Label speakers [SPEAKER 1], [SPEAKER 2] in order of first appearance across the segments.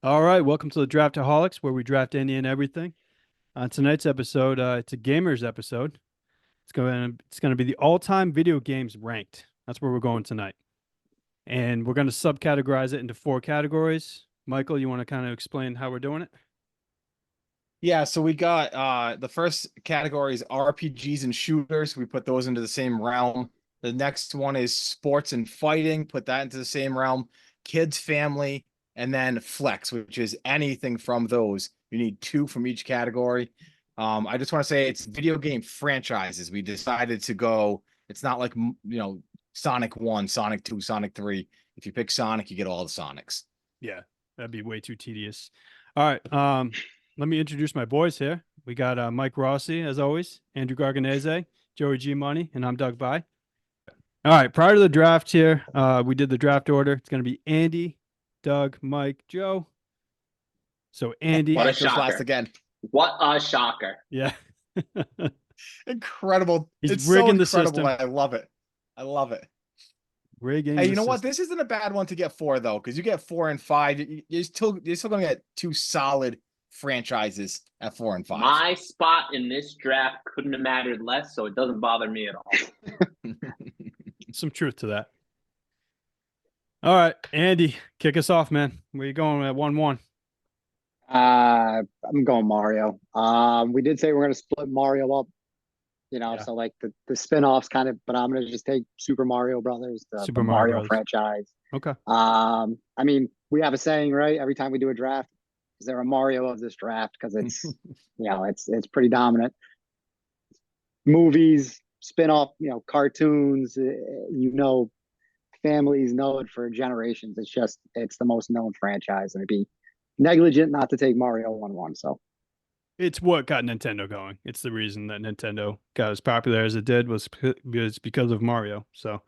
[SPEAKER 1] All right, welcome to the Draftaholics, where we draft any and everything. On tonight's episode, it's a gamers episode. It's going to be the all-time video games ranked. That's where we're going tonight, and we're going to subcategorize it into four categories. Michael, you want to kind of explain how we're doing it?
[SPEAKER 2] Yeah, so we got the first category is RPGs and shooters. We put those into the same realm. The next one is sports and fighting, put that into the same realm. Kids, family, and then flex, which is anything from those. You need two from each category. I just want to say it's video game franchises. We decided to go, it's not like, Sonic 1, Sonic 2, Sonic 3. If you pick Sonic, you get all the Sonics.
[SPEAKER 1] Yeah, that'd be way too tedious. All right, let me introduce my boys here. We got Mike Rossi, as always, Andrew Garganese, Joey G Money, and I'm Doug By. All right, prior to the draft here, we did the draft order. It's going to be Andy, Doug, Mike, Joe. So Andy,
[SPEAKER 3] What a
[SPEAKER 2] Goes last
[SPEAKER 3] shocker.
[SPEAKER 2] again.
[SPEAKER 3] What a shocker.
[SPEAKER 1] yeah,
[SPEAKER 2] Incredible.
[SPEAKER 1] He's
[SPEAKER 2] It's so
[SPEAKER 1] rigging the
[SPEAKER 2] incredible.
[SPEAKER 1] system.
[SPEAKER 2] I love it. I love it.
[SPEAKER 1] rigging.
[SPEAKER 2] Hey,
[SPEAKER 1] the
[SPEAKER 2] you know what?
[SPEAKER 1] system.
[SPEAKER 2] This isn't a bad one to get four though, because you get 4 and 5. You're still gonna get two solid franchises at 4 and 5.
[SPEAKER 3] My spot in this draft couldn't have mattered less, so it doesn't bother me at all.
[SPEAKER 1] Some truth to that. All right, Andy, kick us off, man. Where you going at 1-1?
[SPEAKER 4] I'm going Mario. We did say we're gonna split Mario up,
[SPEAKER 1] Yeah.
[SPEAKER 4] so like the spin-offs kind of, but I'm gonna just take Super Mario Brothers,
[SPEAKER 1] Super
[SPEAKER 4] the
[SPEAKER 1] Mario
[SPEAKER 4] Mario
[SPEAKER 1] Brothers.
[SPEAKER 4] franchise.
[SPEAKER 1] Okay.
[SPEAKER 4] I mean, we have a saying, right? Every time we do a draft, is there a Mario of this draft? Because it's it's pretty dominant. Movies, spin-off, cartoons, families know it for generations. It's the most known franchise, and it'd be negligent not to take Mario 1-1. So
[SPEAKER 1] It's what got Nintendo going. It's the reason that Nintendo got as popular as it did was because of Mario. So,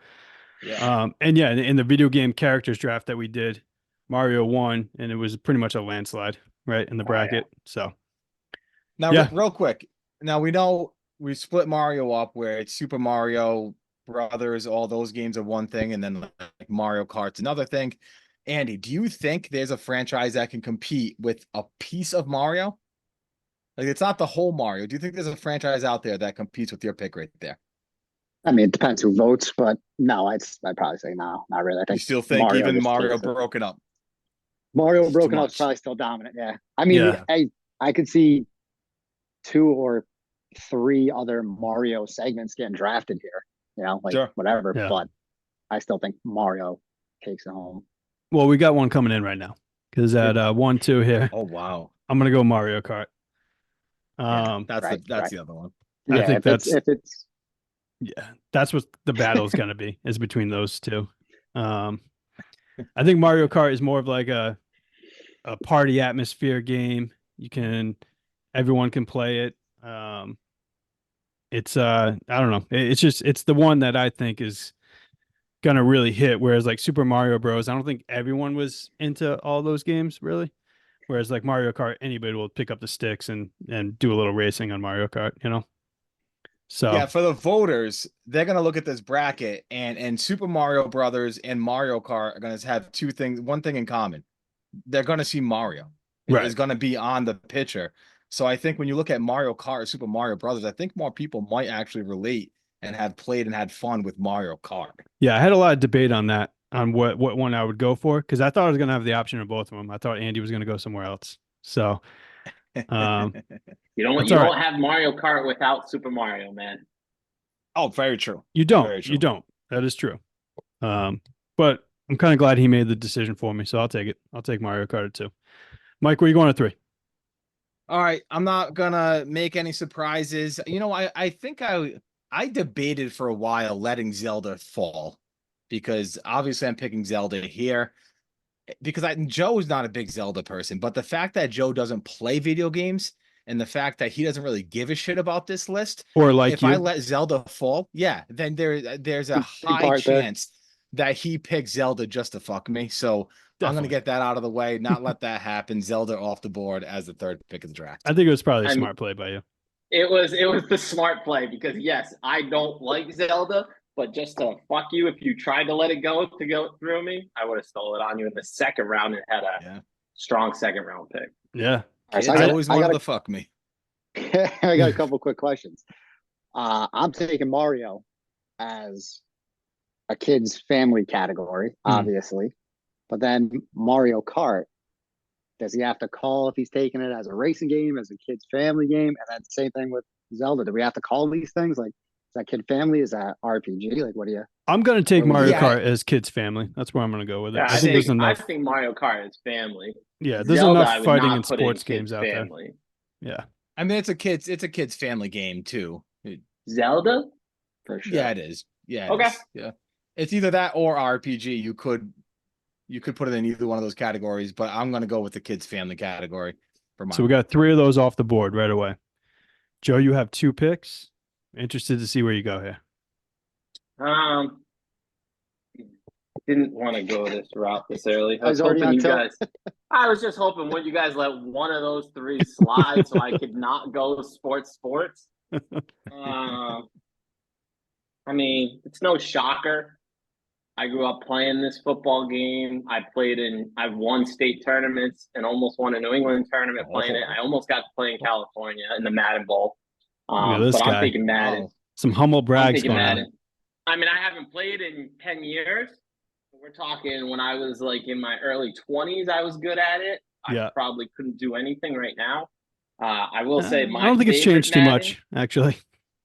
[SPEAKER 2] Yeah.
[SPEAKER 1] and yeah, in the video game characters draft that we did, Mario won, and it was pretty much a landslide, right, in the bracket. So,
[SPEAKER 2] Now,
[SPEAKER 1] Yeah.
[SPEAKER 2] real quick. Now we know we split Mario up where it's Super Mario Brothers, all those games are one thing, and then like Mario Kart's another thing. Andy, do you think there's a franchise that can compete with a piece of Mario? Like it's not the whole Mario. Do you think there's a franchise out there that competes with your pick right there?
[SPEAKER 4] I mean, it depends who votes, but no, I'd probably say no, not really. I
[SPEAKER 2] You
[SPEAKER 4] think
[SPEAKER 2] still think even
[SPEAKER 4] just
[SPEAKER 2] Mario
[SPEAKER 4] takes it.
[SPEAKER 2] broken up?
[SPEAKER 4] Mario
[SPEAKER 2] It's too
[SPEAKER 4] Broken Up is
[SPEAKER 2] much.
[SPEAKER 4] probably still dominant. Yeah, I mean,
[SPEAKER 1] Yeah.
[SPEAKER 4] I could see 2 or 3 other Mario segments getting drafted here. Like
[SPEAKER 2] Sure.
[SPEAKER 4] whatever,
[SPEAKER 1] Yeah.
[SPEAKER 4] but I still think Mario takes it home.
[SPEAKER 1] well, we got one coming in right now because at 1-2 here,
[SPEAKER 2] Oh wow.
[SPEAKER 1] I'm gonna go Mario Kart.
[SPEAKER 2] Yeah, that's
[SPEAKER 4] right,
[SPEAKER 2] that's
[SPEAKER 4] right.
[SPEAKER 2] the other one.
[SPEAKER 1] I
[SPEAKER 4] Yeah,
[SPEAKER 1] think
[SPEAKER 4] if it's
[SPEAKER 1] yeah, that's what the battle is gonna be is between those two. I think Mario Kart is more of like a party atmosphere game. Everyone can play it. It's I don't know. It's the one that I think is gonna really hit. Whereas like Super Mario Bros, I don't think everyone was into all those games really. Whereas like Mario Kart, anybody will pick up the sticks and do a little racing on Mario Kart. So
[SPEAKER 2] Yeah, for the voters, they're gonna look at this bracket and Super Mario Brothers and Mario Kart are gonna have one thing in common. They're gonna see Mario. It
[SPEAKER 1] Right.
[SPEAKER 2] is gonna be on the picture. So I think when you look at Mario Kart or Super Mario Brothers, I think more people might actually relate and have played and had fun with Mario Kart.
[SPEAKER 1] yeah, I had a lot of debate on that, on what one I would go for, because I thought I was gonna have the option of both of them. I thought Andy was gonna go somewhere else. So um,
[SPEAKER 3] You don't
[SPEAKER 1] That's
[SPEAKER 3] you
[SPEAKER 1] all
[SPEAKER 3] don't
[SPEAKER 1] right.
[SPEAKER 3] have Mario Kart without Super Mario, man.
[SPEAKER 2] Oh, very true.
[SPEAKER 1] you don't.
[SPEAKER 2] Very true.
[SPEAKER 1] You don't. That is true. But I'm kind of glad he made the decision for me, so I'll take it. I'll take Mario Kart too. Mike, where you going at 3?
[SPEAKER 2] All right, I'm not gonna make any surprises. I think I debated for a while letting Zelda fall because obviously I'm picking Zelda here because Joe's not a big Zelda person, but the fact that Joe doesn't play video games and the fact that he doesn't really give a shit about this list,
[SPEAKER 1] Or like
[SPEAKER 2] if I
[SPEAKER 1] you?
[SPEAKER 2] let Zelda fall, yeah, then there's a
[SPEAKER 4] Big
[SPEAKER 2] high
[SPEAKER 4] part there.
[SPEAKER 2] chance that he picks Zelda just to fuck me. So I'm
[SPEAKER 1] Definitely.
[SPEAKER 2] gonna get that out of the way, not let that happen. Zelda off the board as the third pick of the draft.
[SPEAKER 1] I think it was probably a
[SPEAKER 3] I'm-
[SPEAKER 1] smart play by you.
[SPEAKER 3] It was the smart play because yes, I don't like Zelda, but just to fuck you, if you tried to let it go through me, I would have stole it on you in the second round and had a
[SPEAKER 2] Yeah.
[SPEAKER 3] strong second round pick.
[SPEAKER 1] Yeah.
[SPEAKER 4] All right,
[SPEAKER 2] Kids
[SPEAKER 4] so I got,
[SPEAKER 2] always
[SPEAKER 4] I
[SPEAKER 2] wanted
[SPEAKER 4] got
[SPEAKER 2] to fuck me.
[SPEAKER 4] I got a couple quick questions. I'm taking Mario as a kid's family category, obviously. But then Mario Kart, does he have to call if he's taking it as a racing game, as a kid's family game? And then same thing with Zelda. Do we have to call these things? Like, is that kid family? Is that RPG? Like, what do you?
[SPEAKER 1] I'm gonna take
[SPEAKER 4] Well,
[SPEAKER 1] Mario
[SPEAKER 2] yeah.
[SPEAKER 1] Kart as kids family. That's where I'm gonna go with it.
[SPEAKER 3] Yeah,
[SPEAKER 1] I think there's
[SPEAKER 3] I
[SPEAKER 1] enough.
[SPEAKER 3] think Mario Kart is family.
[SPEAKER 1] Yeah, there's
[SPEAKER 3] Zelda, I
[SPEAKER 1] enough
[SPEAKER 3] would
[SPEAKER 1] fighting
[SPEAKER 3] not
[SPEAKER 1] and
[SPEAKER 3] put in
[SPEAKER 1] sports
[SPEAKER 3] kids
[SPEAKER 1] games out there.
[SPEAKER 3] family.
[SPEAKER 1] Yeah.
[SPEAKER 2] I mean, it's a kid's family game too.
[SPEAKER 3] Zelda?
[SPEAKER 4] For sure.
[SPEAKER 2] Yeah, it is. Yeah. It
[SPEAKER 3] Okay.
[SPEAKER 2] is. Yeah. It's either that or RPG. You could put it in either one of those categories, but I'm gonna go with the kids family category for my
[SPEAKER 1] So we got 3 of those off the board right away. Joe, you have 2 picks. Interested to see where you go here.
[SPEAKER 3] Didn't want to go this route this early.
[SPEAKER 4] I was already on top.
[SPEAKER 3] I was just hoping would you guys let one of those 3 slide so I could not go sports. I mean, it's no shocker. I grew up playing this football game. I've won state tournaments and almost won a New England tournament playing it. I almost got to play in California in the Madden Bowl.
[SPEAKER 1] Look at this
[SPEAKER 3] But
[SPEAKER 1] guy.
[SPEAKER 3] I'm thinking Madden.
[SPEAKER 2] Oh,
[SPEAKER 1] Some humble
[SPEAKER 3] I'm
[SPEAKER 1] brags
[SPEAKER 3] thinking
[SPEAKER 1] going on.
[SPEAKER 3] Madden. I mean, I haven't played in 10 years. We're talking when I was like in my early 20s, I was good at it.
[SPEAKER 1] Yeah.
[SPEAKER 3] I probably couldn't do anything right now. I will say my
[SPEAKER 1] I don't think it's
[SPEAKER 3] favorite
[SPEAKER 1] changed too
[SPEAKER 3] Madden,
[SPEAKER 1] much, actually.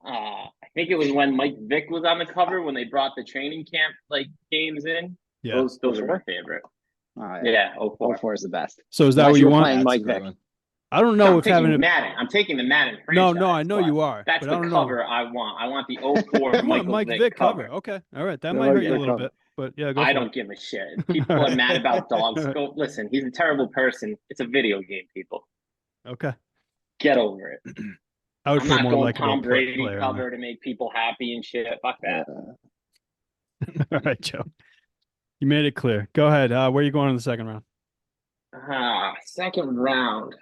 [SPEAKER 3] I think it was when Mike Vick was on the cover when they brought the training camp like games in.
[SPEAKER 1] Yeah.
[SPEAKER 3] Those are my favorite.
[SPEAKER 4] All right.
[SPEAKER 3] Yeah, 04.
[SPEAKER 4] 04 is the best.
[SPEAKER 1] So is that
[SPEAKER 4] Unless
[SPEAKER 1] what
[SPEAKER 4] you
[SPEAKER 1] you
[SPEAKER 4] were
[SPEAKER 1] want?
[SPEAKER 4] playing
[SPEAKER 2] that's
[SPEAKER 4] Mike
[SPEAKER 2] a good
[SPEAKER 4] Vick.
[SPEAKER 2] one.
[SPEAKER 1] I don't
[SPEAKER 3] No,
[SPEAKER 1] know
[SPEAKER 3] I'm
[SPEAKER 1] if
[SPEAKER 3] taking
[SPEAKER 1] having a
[SPEAKER 3] Madden. I'm taking the Madden
[SPEAKER 1] No,
[SPEAKER 3] franchise.
[SPEAKER 1] I know
[SPEAKER 3] but
[SPEAKER 1] you are.
[SPEAKER 3] That's
[SPEAKER 1] but
[SPEAKER 3] the
[SPEAKER 1] I don't
[SPEAKER 3] cover I want. I want the 04
[SPEAKER 1] know. You want
[SPEAKER 3] Michael
[SPEAKER 1] Mike
[SPEAKER 3] Vick,
[SPEAKER 1] Vick
[SPEAKER 3] cover.
[SPEAKER 1] cover. Okay. All right. That
[SPEAKER 4] The
[SPEAKER 1] might
[SPEAKER 4] Mike
[SPEAKER 1] hurt you a
[SPEAKER 4] Vick
[SPEAKER 1] little
[SPEAKER 4] cover.
[SPEAKER 1] bit. But yeah, go
[SPEAKER 3] I
[SPEAKER 1] for
[SPEAKER 3] don't
[SPEAKER 1] it.
[SPEAKER 3] give a shit. People
[SPEAKER 1] All
[SPEAKER 3] are
[SPEAKER 1] right.
[SPEAKER 3] mad about dogs.
[SPEAKER 1] All right.
[SPEAKER 3] Go listen. He's a terrible person. It's a video game, people.
[SPEAKER 1] Okay.
[SPEAKER 3] Get over it.
[SPEAKER 1] I would
[SPEAKER 3] I'm
[SPEAKER 1] put
[SPEAKER 3] not
[SPEAKER 1] more
[SPEAKER 3] going
[SPEAKER 1] likable
[SPEAKER 3] Tom Brady
[SPEAKER 1] player on
[SPEAKER 3] cover to make people happy and shit. Fuck that.
[SPEAKER 1] there. All right, Joe. You made it clear. Go ahead. Where are you going in the second round?
[SPEAKER 3] Second round.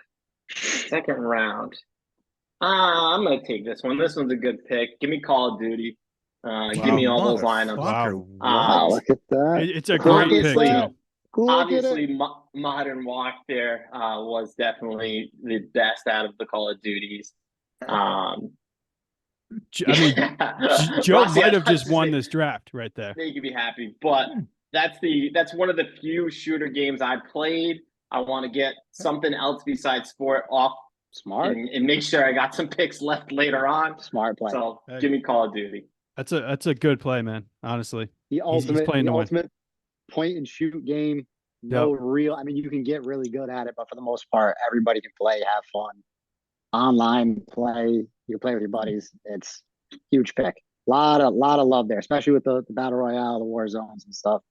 [SPEAKER 3] I'm gonna take this one. This one's a good pick. Give me Call of Duty. Give me all those lineups.
[SPEAKER 2] Motherfucker,
[SPEAKER 4] Wow,
[SPEAKER 2] what?
[SPEAKER 4] look at that.
[SPEAKER 1] It's a great pick,
[SPEAKER 3] Obviously-
[SPEAKER 1] Joe.
[SPEAKER 4] Look at
[SPEAKER 3] Obviously,
[SPEAKER 4] it.
[SPEAKER 3] Modern Warfare was definitely the best out of the Call of Duties.
[SPEAKER 1] I mean, Joe
[SPEAKER 3] Rossi,
[SPEAKER 1] might
[SPEAKER 3] I
[SPEAKER 1] have just
[SPEAKER 3] was
[SPEAKER 1] won
[SPEAKER 3] saying-
[SPEAKER 1] this draft right there.
[SPEAKER 3] They could be happy, but that's one of the few shooter games I played. I want to get something else besides sport off
[SPEAKER 4] Smart.
[SPEAKER 3] and make sure I got some picks left later on.
[SPEAKER 4] Smart play.
[SPEAKER 3] So
[SPEAKER 1] Hey.
[SPEAKER 3] give me Call of Duty.
[SPEAKER 1] That's a good play, man. Honestly.
[SPEAKER 4] The
[SPEAKER 1] he's playing to win.
[SPEAKER 4] ultimate point and shoot game. No real. I mean, you can get really good at it, but for the most part, everybody can play, have fun. Online play, you can play with your buddies. It's huge pick. Lot of love there, especially with the battle royale, the war zones and stuff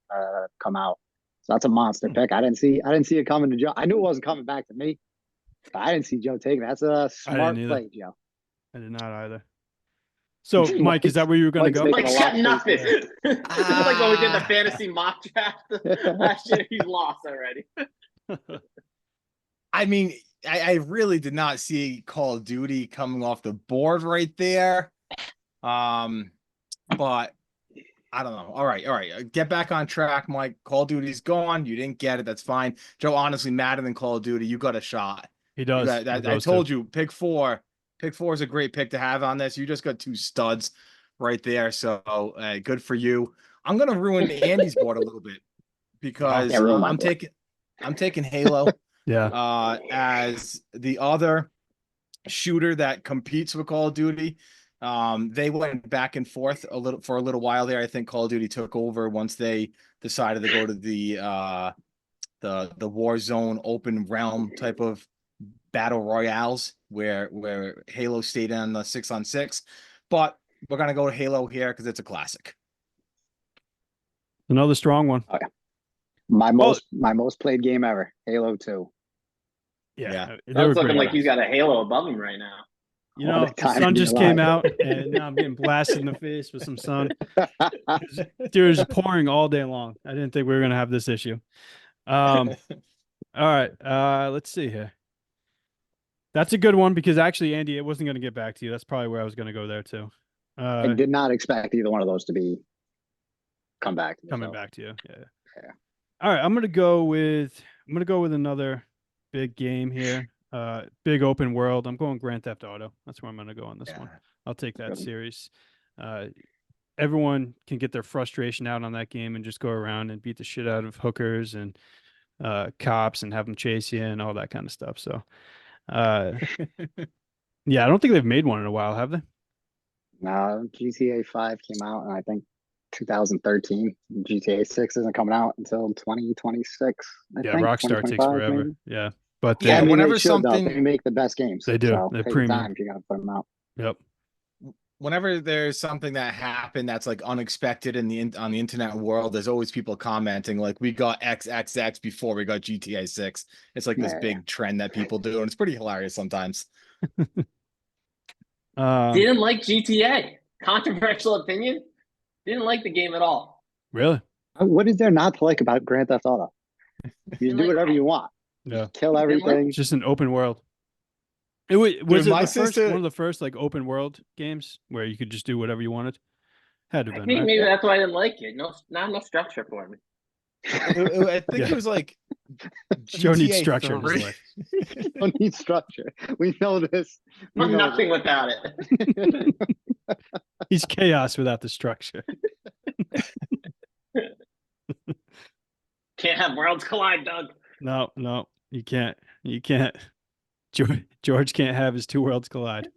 [SPEAKER 4] come out. So that's a monster pick. I didn't see it coming to Joe. I knew it wasn't coming back to me, but I didn't see Joe taking it. That's a smart
[SPEAKER 1] either.
[SPEAKER 4] play, Joe.
[SPEAKER 1] I did not either. So, Mike, is that where you were going to
[SPEAKER 4] Mike's
[SPEAKER 1] go?
[SPEAKER 4] making
[SPEAKER 3] Mike's
[SPEAKER 4] a
[SPEAKER 3] got
[SPEAKER 4] lot of
[SPEAKER 3] nothing.
[SPEAKER 4] things
[SPEAKER 3] Like when we did the fantasy mock draft last year, he's lost already.
[SPEAKER 2] I mean, I really did not see Call of Duty coming off the board right there. But I don't know. All right. Get back on track, Mike. Call of Duty's gone. You didn't get it. That's fine. Joe, honestly, Madden and Call of Duty, you got a shot.
[SPEAKER 1] He does.
[SPEAKER 2] I told you, pick 4. Pick 4 is a great pick to have on this. You just got 2 studs right there. So good for you. I'm gonna ruin Andy's board a little bit because
[SPEAKER 4] Yeah, ruin my
[SPEAKER 2] I'm
[SPEAKER 4] board.
[SPEAKER 2] taking Halo
[SPEAKER 1] Yeah.
[SPEAKER 2] as the other shooter that competes with Call of Duty. They went back and forth for a little while there. I think Call of Duty took over once they decided to go to the Warzone open realm type of battle royales where Halo stayed on the 6-on-6. But we're gonna go to Halo here because it's a classic.
[SPEAKER 1] Another strong one.
[SPEAKER 4] My most played game ever, Halo 2.
[SPEAKER 1] Yeah.
[SPEAKER 3] It's looking like he's got a halo above him right now.
[SPEAKER 1] You
[SPEAKER 4] What
[SPEAKER 1] know,
[SPEAKER 4] a
[SPEAKER 1] the
[SPEAKER 4] time to
[SPEAKER 1] sun
[SPEAKER 4] be
[SPEAKER 1] just came
[SPEAKER 4] alive.
[SPEAKER 1] out and now I'm getting blasted in the face with some sun. Dude, it's pouring all day long. I didn't think we were going to have this issue. All right. Let's see here. That's a good one because actually, Andy, it wasn't going to get back to you. That's probably where I was going to go there too.
[SPEAKER 4] I did not expect either one of those to come back. To me,
[SPEAKER 1] Coming
[SPEAKER 4] so.
[SPEAKER 1] back to you. Yeah.
[SPEAKER 4] Yeah.
[SPEAKER 1] All right. I'm going to go with another big game here. Big open world. I'm going Grand Theft Auto. That's where I'm gonna go on this one.
[SPEAKER 2] Yeah.
[SPEAKER 1] I'll take that
[SPEAKER 4] Good.
[SPEAKER 1] series. Everyone can get their frustration out on that game and just go around and beat the shit out of hookers and cops and have them chase you and all that kind of stuff. So, yeah, I don't think they've made one in a while, have they?
[SPEAKER 4] No, GTA 5 came out in, I think, 2013. GTA 6 isn't coming out until 2026. I
[SPEAKER 1] Yeah,
[SPEAKER 4] think,
[SPEAKER 1] Rockstar takes
[SPEAKER 4] 2025
[SPEAKER 1] forever.
[SPEAKER 4] maybe.
[SPEAKER 1] Yeah, but
[SPEAKER 2] Yeah,
[SPEAKER 4] I mean,
[SPEAKER 2] whenever
[SPEAKER 4] they should, though.
[SPEAKER 2] something-
[SPEAKER 4] They make the best games.
[SPEAKER 1] They do.
[SPEAKER 4] So
[SPEAKER 1] They're
[SPEAKER 4] take your
[SPEAKER 1] premium.
[SPEAKER 4] time if you gotta put them out.
[SPEAKER 1] Yep.
[SPEAKER 2] Whenever there's something that happened that's like unexpected on the internet world, there's always people commenting like, we got XXX before we got GTA 6. It's like this
[SPEAKER 4] Yeah.
[SPEAKER 2] big trend that people do, and it's pretty hilarious sometimes.
[SPEAKER 3] Didn't like GTA. Controversial opinion. Didn't like the game at all.
[SPEAKER 1] Really?
[SPEAKER 4] What is there not to like about Grand Theft Auto? You
[SPEAKER 3] Didn't
[SPEAKER 4] do
[SPEAKER 3] like
[SPEAKER 4] whatever
[SPEAKER 3] it.
[SPEAKER 4] you want.
[SPEAKER 1] Yeah.
[SPEAKER 4] Kill
[SPEAKER 3] Didn't like
[SPEAKER 4] everything.
[SPEAKER 1] It's just an open world. Was it
[SPEAKER 2] my
[SPEAKER 1] the first,
[SPEAKER 2] sister-
[SPEAKER 1] one of the first like open world games where you could just do whatever you wanted? Had to
[SPEAKER 3] I
[SPEAKER 1] have
[SPEAKER 3] think
[SPEAKER 1] been, right?
[SPEAKER 3] maybe that's why I didn't like it. No, not enough structure for me.
[SPEAKER 2] I think
[SPEAKER 1] Yeah.
[SPEAKER 2] it was like
[SPEAKER 1] Joe needs
[SPEAKER 2] GTA
[SPEAKER 1] structure in his
[SPEAKER 2] 3.
[SPEAKER 1] life.
[SPEAKER 4] Don't need structure. We know this. We
[SPEAKER 3] I'm
[SPEAKER 4] know
[SPEAKER 3] nothing without it.
[SPEAKER 1] He's chaos without the structure.
[SPEAKER 3] Can't have worlds collide, Doug.
[SPEAKER 1] No, you can't. You can't. George can't have his two worlds collide.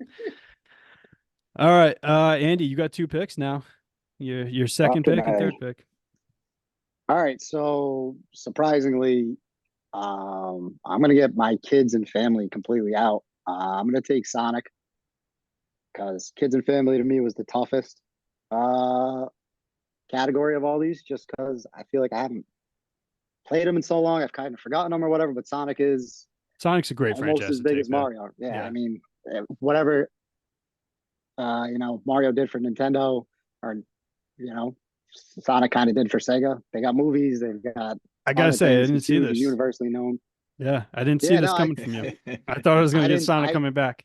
[SPEAKER 1] All right, Andy, you got two picks now. Your second
[SPEAKER 4] Fucking
[SPEAKER 1] pick and third
[SPEAKER 4] A.
[SPEAKER 1] pick.
[SPEAKER 4] All right, so surprisingly, I'm gonna get my kids and family completely out. I'm gonna take Sonic because kids and family to me was the toughest category of all these, just because I feel like I haven't played them in so long. I've kind of forgotten them or whatever. But Sonic is
[SPEAKER 1] Sonic's a great
[SPEAKER 4] almost
[SPEAKER 1] franchise
[SPEAKER 4] as
[SPEAKER 1] to
[SPEAKER 4] big
[SPEAKER 1] take
[SPEAKER 4] as
[SPEAKER 1] there.
[SPEAKER 4] Mario. Yeah,
[SPEAKER 1] Yeah.
[SPEAKER 4] I mean, whatever Mario did for Nintendo, or Sonic kind of did for Sega. They got movies. They've got.
[SPEAKER 1] I gotta
[SPEAKER 4] other
[SPEAKER 1] say, I
[SPEAKER 4] things.
[SPEAKER 1] didn't
[SPEAKER 4] He's
[SPEAKER 1] see
[SPEAKER 4] huge,
[SPEAKER 1] this.
[SPEAKER 4] he's universally known.
[SPEAKER 1] Yeah, I didn't see
[SPEAKER 4] Yeah,
[SPEAKER 1] this
[SPEAKER 4] no,
[SPEAKER 1] coming from you. I thought I was
[SPEAKER 4] I
[SPEAKER 1] gonna get
[SPEAKER 4] didn't-
[SPEAKER 1] Sonic
[SPEAKER 4] I-
[SPEAKER 1] coming back.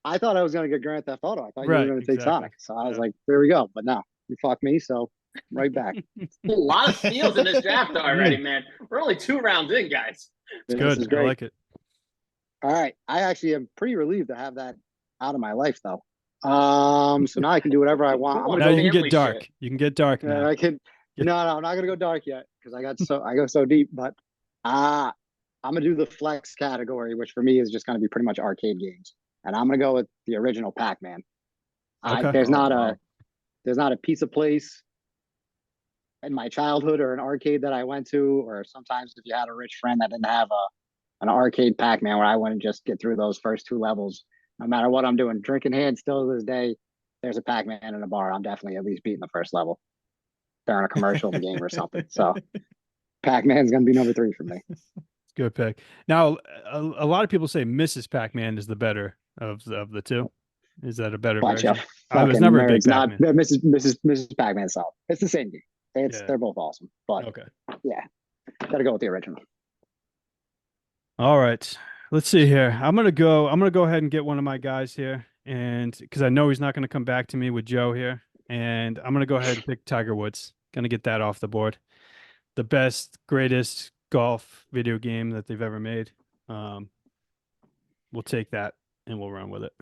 [SPEAKER 4] I thought I was gonna get Grand Theft Auto. I thought you
[SPEAKER 1] Right,
[SPEAKER 4] were gonna take
[SPEAKER 1] exactly.
[SPEAKER 4] Sonic. So I was
[SPEAKER 1] Yeah.
[SPEAKER 4] like, there we go. But no, you fucked me. So right back.
[SPEAKER 3] A lot of steals in this draft already, man. We're only 2 rounds in, guys.
[SPEAKER 1] It's
[SPEAKER 4] This
[SPEAKER 1] good.
[SPEAKER 4] is
[SPEAKER 1] I
[SPEAKER 4] great.
[SPEAKER 1] like it.
[SPEAKER 4] All right. I actually am pretty relieved to have that out of my life, though. So now I can do whatever I want. I'm
[SPEAKER 3] Now
[SPEAKER 4] gonna
[SPEAKER 1] Now
[SPEAKER 4] go,
[SPEAKER 1] you can
[SPEAKER 3] family
[SPEAKER 1] get dark.
[SPEAKER 3] shit.
[SPEAKER 1] You can get dark now.
[SPEAKER 4] I can.
[SPEAKER 1] Yeah.
[SPEAKER 4] No, I'm not gonna go dark yet because I go so deep. But I'm gonna do the flex category, which for me is just gonna be pretty much arcade games, and I'm gonna go with the original Pac-Man.
[SPEAKER 1] Okay.
[SPEAKER 4] There's not
[SPEAKER 2] wow.
[SPEAKER 4] a pizza place in my childhood or an arcade that I went to, or sometimes if you had a rich friend that didn't have an arcade Pac-Man where I wouldn't just get through those first 2 levels, no matter what I'm doing. Drinking hand still to this day, there's a Pac-Man in a bar. I'm definitely at least beating the first level. They're in a commercial of the game or something. So Pac-Man's gonna be number 3 for me.
[SPEAKER 1] Good pick. Now, a lot of people say Mrs. Pac-Man is the better of the two. Is that a better
[SPEAKER 4] Bunch
[SPEAKER 1] version?
[SPEAKER 4] of
[SPEAKER 1] I was
[SPEAKER 4] fucking
[SPEAKER 1] never a big
[SPEAKER 4] nerds. Not
[SPEAKER 1] Pac-Man.
[SPEAKER 4] Mrs. Pac-Man solid. It's the same game.
[SPEAKER 1] Yeah.
[SPEAKER 4] They're both awesome, but
[SPEAKER 1] Okay.
[SPEAKER 4] yeah, gotta go with the original.
[SPEAKER 1] All right. Let's see here. I'm gonna go ahead and get one of my guys here, and because I know he's not gonna come back to me with Joe here, and I'm gonna go ahead and pick Tiger Woods. Gonna get that off the board. The best, greatest golf video game that they've ever made. We'll take that and we'll run with it.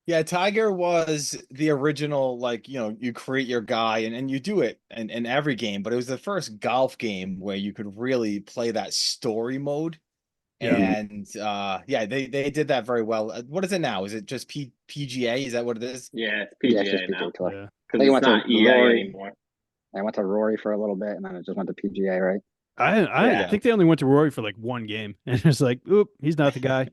[SPEAKER 2] Yeah, Tiger was the original, like, you create your guy and you do it in every game, but it was the first golf game where you could really play that story mode.
[SPEAKER 1] Yeah.
[SPEAKER 2] And yeah, they did that very well. What is it now? Is it just PGA? Is that what it is?
[SPEAKER 3] Yeah, it's
[SPEAKER 4] Yeah,
[SPEAKER 3] PGA
[SPEAKER 4] it's just
[SPEAKER 3] now.
[SPEAKER 4] PGA Tour.
[SPEAKER 1] Yeah.
[SPEAKER 3] Because
[SPEAKER 4] They
[SPEAKER 3] it's
[SPEAKER 4] went to
[SPEAKER 3] not EA
[SPEAKER 4] Rory.
[SPEAKER 3] anymore.
[SPEAKER 4] I went to Rory for a little bit, and then it just went to PGA, right?
[SPEAKER 1] I
[SPEAKER 3] Yeah.
[SPEAKER 1] think they only went to Rory for like one game, and it's like, oop, he's not the guy.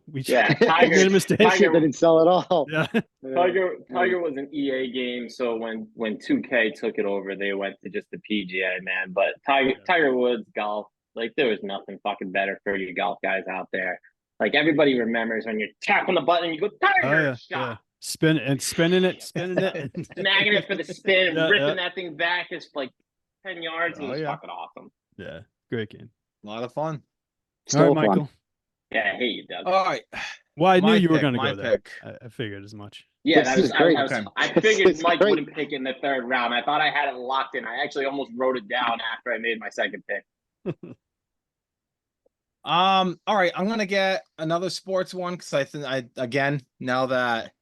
[SPEAKER 1] we
[SPEAKER 3] Yeah,
[SPEAKER 1] we made a
[SPEAKER 3] Tiger.
[SPEAKER 1] mistake.
[SPEAKER 4] Shit,
[SPEAKER 3] Tiger-
[SPEAKER 4] they didn't sell it all.
[SPEAKER 1] Yeah.
[SPEAKER 3] Tiger was an EA game, so when 2K took it over, they went to just the PGA, man. But Tiger Woods golf, like there was nothing fucking better for you golf guys out there. Like everybody remembers when you're tapping the button and you go Tiger
[SPEAKER 1] Oh yeah,
[SPEAKER 3] shot,
[SPEAKER 1] yeah. Spinning it.
[SPEAKER 3] smacking it for the spin,
[SPEAKER 1] Yeah,
[SPEAKER 3] ripping
[SPEAKER 1] yeah.
[SPEAKER 3] that thing back just like 10 yards. It
[SPEAKER 1] Oh,
[SPEAKER 3] was
[SPEAKER 1] yeah.
[SPEAKER 3] fucking awesome.
[SPEAKER 1] Yeah, great game.
[SPEAKER 2] A lot of fun.
[SPEAKER 1] All
[SPEAKER 4] Still
[SPEAKER 1] right,
[SPEAKER 4] fun.
[SPEAKER 1] Michael.
[SPEAKER 3] Yeah, I hate you, Doug.
[SPEAKER 2] All right.
[SPEAKER 1] Well, I knew
[SPEAKER 2] My
[SPEAKER 1] you were
[SPEAKER 2] pick,
[SPEAKER 1] going to
[SPEAKER 2] my
[SPEAKER 1] go there.
[SPEAKER 2] pick.
[SPEAKER 1] I figured as much.
[SPEAKER 3] Yeah,
[SPEAKER 4] This
[SPEAKER 3] that
[SPEAKER 4] is
[SPEAKER 3] was,
[SPEAKER 4] great.
[SPEAKER 2] Okay.
[SPEAKER 3] I
[SPEAKER 4] This
[SPEAKER 3] figured
[SPEAKER 4] is
[SPEAKER 3] Mike
[SPEAKER 4] great.
[SPEAKER 3] wouldn't pick it in the 3rd round. I thought I had it locked in. I actually almost wrote it down after I made my second pick.
[SPEAKER 2] All right, I'm gonna get another sports one because I think again now that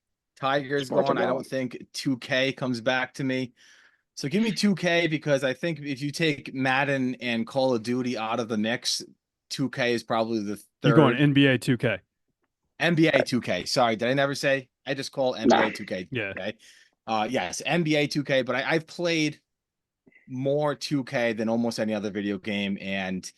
[SPEAKER 2] Tiger's
[SPEAKER 4] Sports are
[SPEAKER 2] gone, I don't
[SPEAKER 4] going.
[SPEAKER 2] think 2K comes back to me. So give me 2K because I think if you take Madden and Call of Duty out of the mix, 2K is probably the
[SPEAKER 1] You're going
[SPEAKER 2] third.
[SPEAKER 1] NBA 2K.
[SPEAKER 2] NBA 2K. Sorry, did I never say? I just call NBA 2K.
[SPEAKER 1] Yeah.
[SPEAKER 2] Okay. Yes, NBA 2K, but I've played more 2K than almost any other video game, and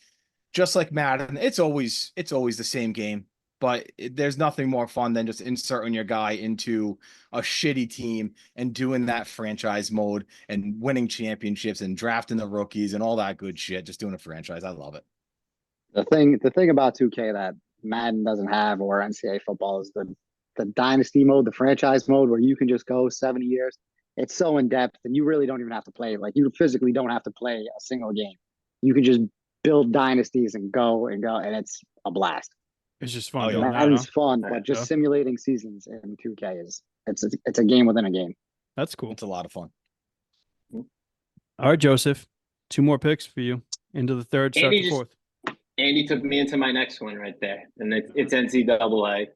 [SPEAKER 2] just like Madden, it's always the same game. But there's nothing more fun than just inserting your guy into a shitty team and doing that franchise mode and winning championships and drafting the rookies and all that good shit. Just doing a franchise. I love it.
[SPEAKER 4] The thing about 2K that Madden doesn't have or NCAA football is the dynasty mode, the franchise mode, where you can just go 70 years. It's so in depth, and you really don't even have to play. Like you physically don't have to play a single game. You can just build dynasties and go, and it's a blast.
[SPEAKER 1] It's just fun
[SPEAKER 2] Oh, yeah.
[SPEAKER 1] doing that,
[SPEAKER 4] Madden's
[SPEAKER 1] huh?
[SPEAKER 4] fun, but just
[SPEAKER 1] Yeah.
[SPEAKER 4] simulating seasons in 2K is it's a game within a game.
[SPEAKER 1] That's cool.
[SPEAKER 2] It's a lot of fun.
[SPEAKER 1] All right, Joseph. 2 more picks for you into the third, start
[SPEAKER 3] Andy
[SPEAKER 1] the
[SPEAKER 3] just-
[SPEAKER 1] fourth.
[SPEAKER 3] Andy took me into my next one right there, and it's NCAA.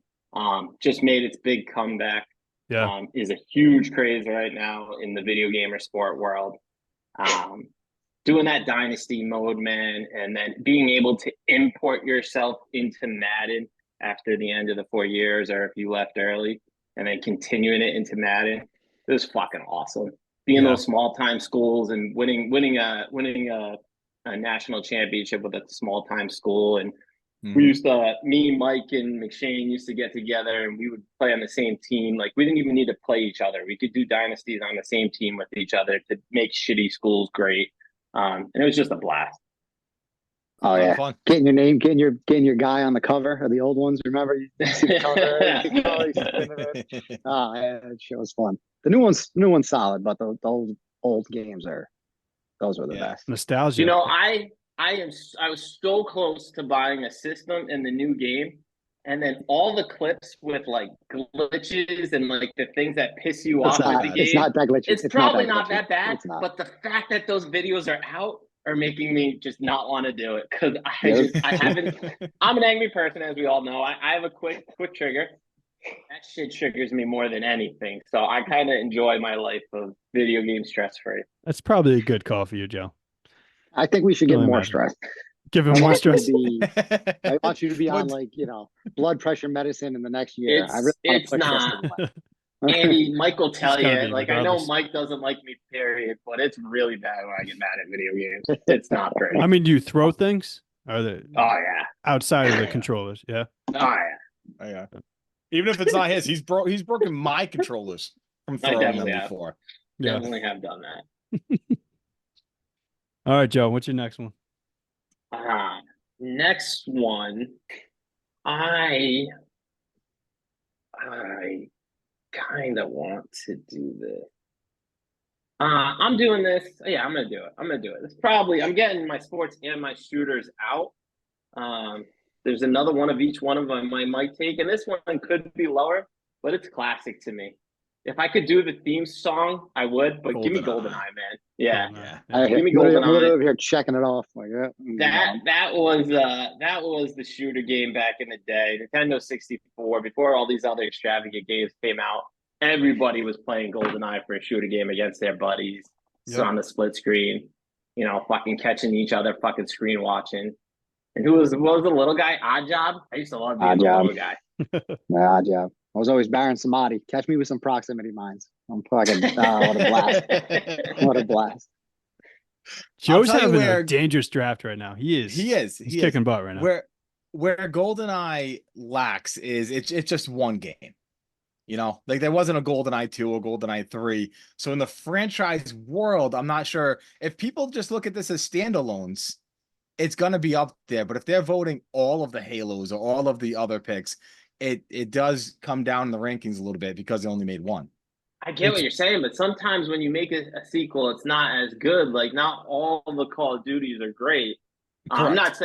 [SPEAKER 3] Just made its big comeback.
[SPEAKER 1] Yeah.
[SPEAKER 3] Is a huge craze right now in the video gamer sport world. Doing that dynasty mode, man, and then being able to import yourself into Madden after the end of the 4 years, or if you left early, and then continuing it into Madden, it was fucking awesome. Being
[SPEAKER 1] Yeah.
[SPEAKER 3] those small time schools and winning a national championship with a small time school. And we used to, me, Mike, and McShane used to get together and we would play on the same team. Like we didn't even need to play each other. We could do dynasties on the same team with each other to make shitty schools great. And it was just a blast.
[SPEAKER 4] Oh
[SPEAKER 2] A lot of
[SPEAKER 4] yeah,
[SPEAKER 2] fun.
[SPEAKER 4] getting your name, getting your guy on the cover of the old ones. Remember, you see the cover. You could always spin it. Oh, yeah, that shit was fun. The new one's solid, but the old games those were the
[SPEAKER 2] Yeah.
[SPEAKER 4] best.
[SPEAKER 1] Nostalgia.
[SPEAKER 3] You know, I was so close to buying a system in the new game, and then all the clips with like glitches and like the things that piss you
[SPEAKER 4] It's
[SPEAKER 3] off with
[SPEAKER 4] not.
[SPEAKER 3] the game.
[SPEAKER 4] It's not that glitchy.
[SPEAKER 3] It's probably not
[SPEAKER 4] glitchy.
[SPEAKER 3] that bad,
[SPEAKER 4] It's not.
[SPEAKER 3] but the fact that those videos are out are making me just not want to do it because
[SPEAKER 4] Yes.
[SPEAKER 3] I haven't. I'm an angry person, as we all know. I have a quick trigger. That shit triggers me more than anything. So I kind of enjoy my life of video game stress free.
[SPEAKER 1] That's probably a good call for you, Joe.
[SPEAKER 4] I think we should get
[SPEAKER 1] Really
[SPEAKER 4] more
[SPEAKER 1] imagine.
[SPEAKER 4] stress.
[SPEAKER 1] Give him
[SPEAKER 4] I
[SPEAKER 1] more
[SPEAKER 4] want you to
[SPEAKER 1] stress.
[SPEAKER 4] be. I want you to be on
[SPEAKER 2] But-
[SPEAKER 4] like blood pressure medicine in the next year. I really want
[SPEAKER 3] It's
[SPEAKER 4] to push
[SPEAKER 3] not.
[SPEAKER 4] this.
[SPEAKER 3] Andy, Mike will tell
[SPEAKER 1] gotta
[SPEAKER 3] you.
[SPEAKER 1] be
[SPEAKER 3] Like I know
[SPEAKER 1] regardless.
[SPEAKER 3] Mike doesn't like me, period, but it's really bad when I get mad at video games. It's not great.
[SPEAKER 1] I mean, do you throw things? Are they
[SPEAKER 3] Oh yeah.
[SPEAKER 1] outside of the
[SPEAKER 2] Yeah.
[SPEAKER 1] controllers? Yeah.
[SPEAKER 3] Oh yeah.
[SPEAKER 2] Oh, yeah. Even if it's not his, he's broken my controllers from throwing them
[SPEAKER 3] definitely have.
[SPEAKER 2] before.
[SPEAKER 1] Yeah.
[SPEAKER 3] Definitely have done that.
[SPEAKER 1] All right, Joe. What's your next one?
[SPEAKER 3] Next one, I kind of want to do this. I'm doing this. Yeah, I'm gonna do it. I'm getting my sports and my shooters out. There's another one of each one of them I might take, and this one could be lower, but it's classic to me. If I could do the theme song, I would, but give me
[SPEAKER 2] GoldenEye.
[SPEAKER 3] GoldenEye, man. Yeah.
[SPEAKER 2] Yeah.
[SPEAKER 4] I'm
[SPEAKER 3] Give me
[SPEAKER 4] literally
[SPEAKER 3] GoldenEye.
[SPEAKER 4] over here checking it off. Like
[SPEAKER 3] That was the shooter game back in the day. Nintendo 64, before all these other extravagant games came out, everybody was playing GoldenEye for a shooter game against their buddies. It's
[SPEAKER 1] Yep.
[SPEAKER 3] on the split screen, fucking catching each other, fucking screen watching. And what was the little guy? Odd Job? I used to love being the
[SPEAKER 4] Oddjob.
[SPEAKER 3] little guy.
[SPEAKER 4] Nah, job. I was always Baron Samadi. Catch me with some proximity mines. I'm fucking. What a blast! What a blast!
[SPEAKER 1] Joe's
[SPEAKER 2] tell you
[SPEAKER 1] having
[SPEAKER 2] where-
[SPEAKER 1] a dangerous draft right now. He is.
[SPEAKER 2] He is.
[SPEAKER 1] He's
[SPEAKER 2] He
[SPEAKER 1] kicking
[SPEAKER 2] is.
[SPEAKER 1] butt right now.
[SPEAKER 2] Where GoldenEye lacks is it's just one game. Like there wasn't a GoldenEye 2 or GoldenEye 3. So in the franchise world, I'm not sure if people just look at this as standalones, it's gonna be up there. But if they're voting all of the Halos or all of the other picks, it does come down in the rankings a little bit because they only made one.
[SPEAKER 3] I get what you're saying, but sometimes when you make a sequel, it's not as good. Like not all the Call of Duties are great. I'm
[SPEAKER 2] Correct.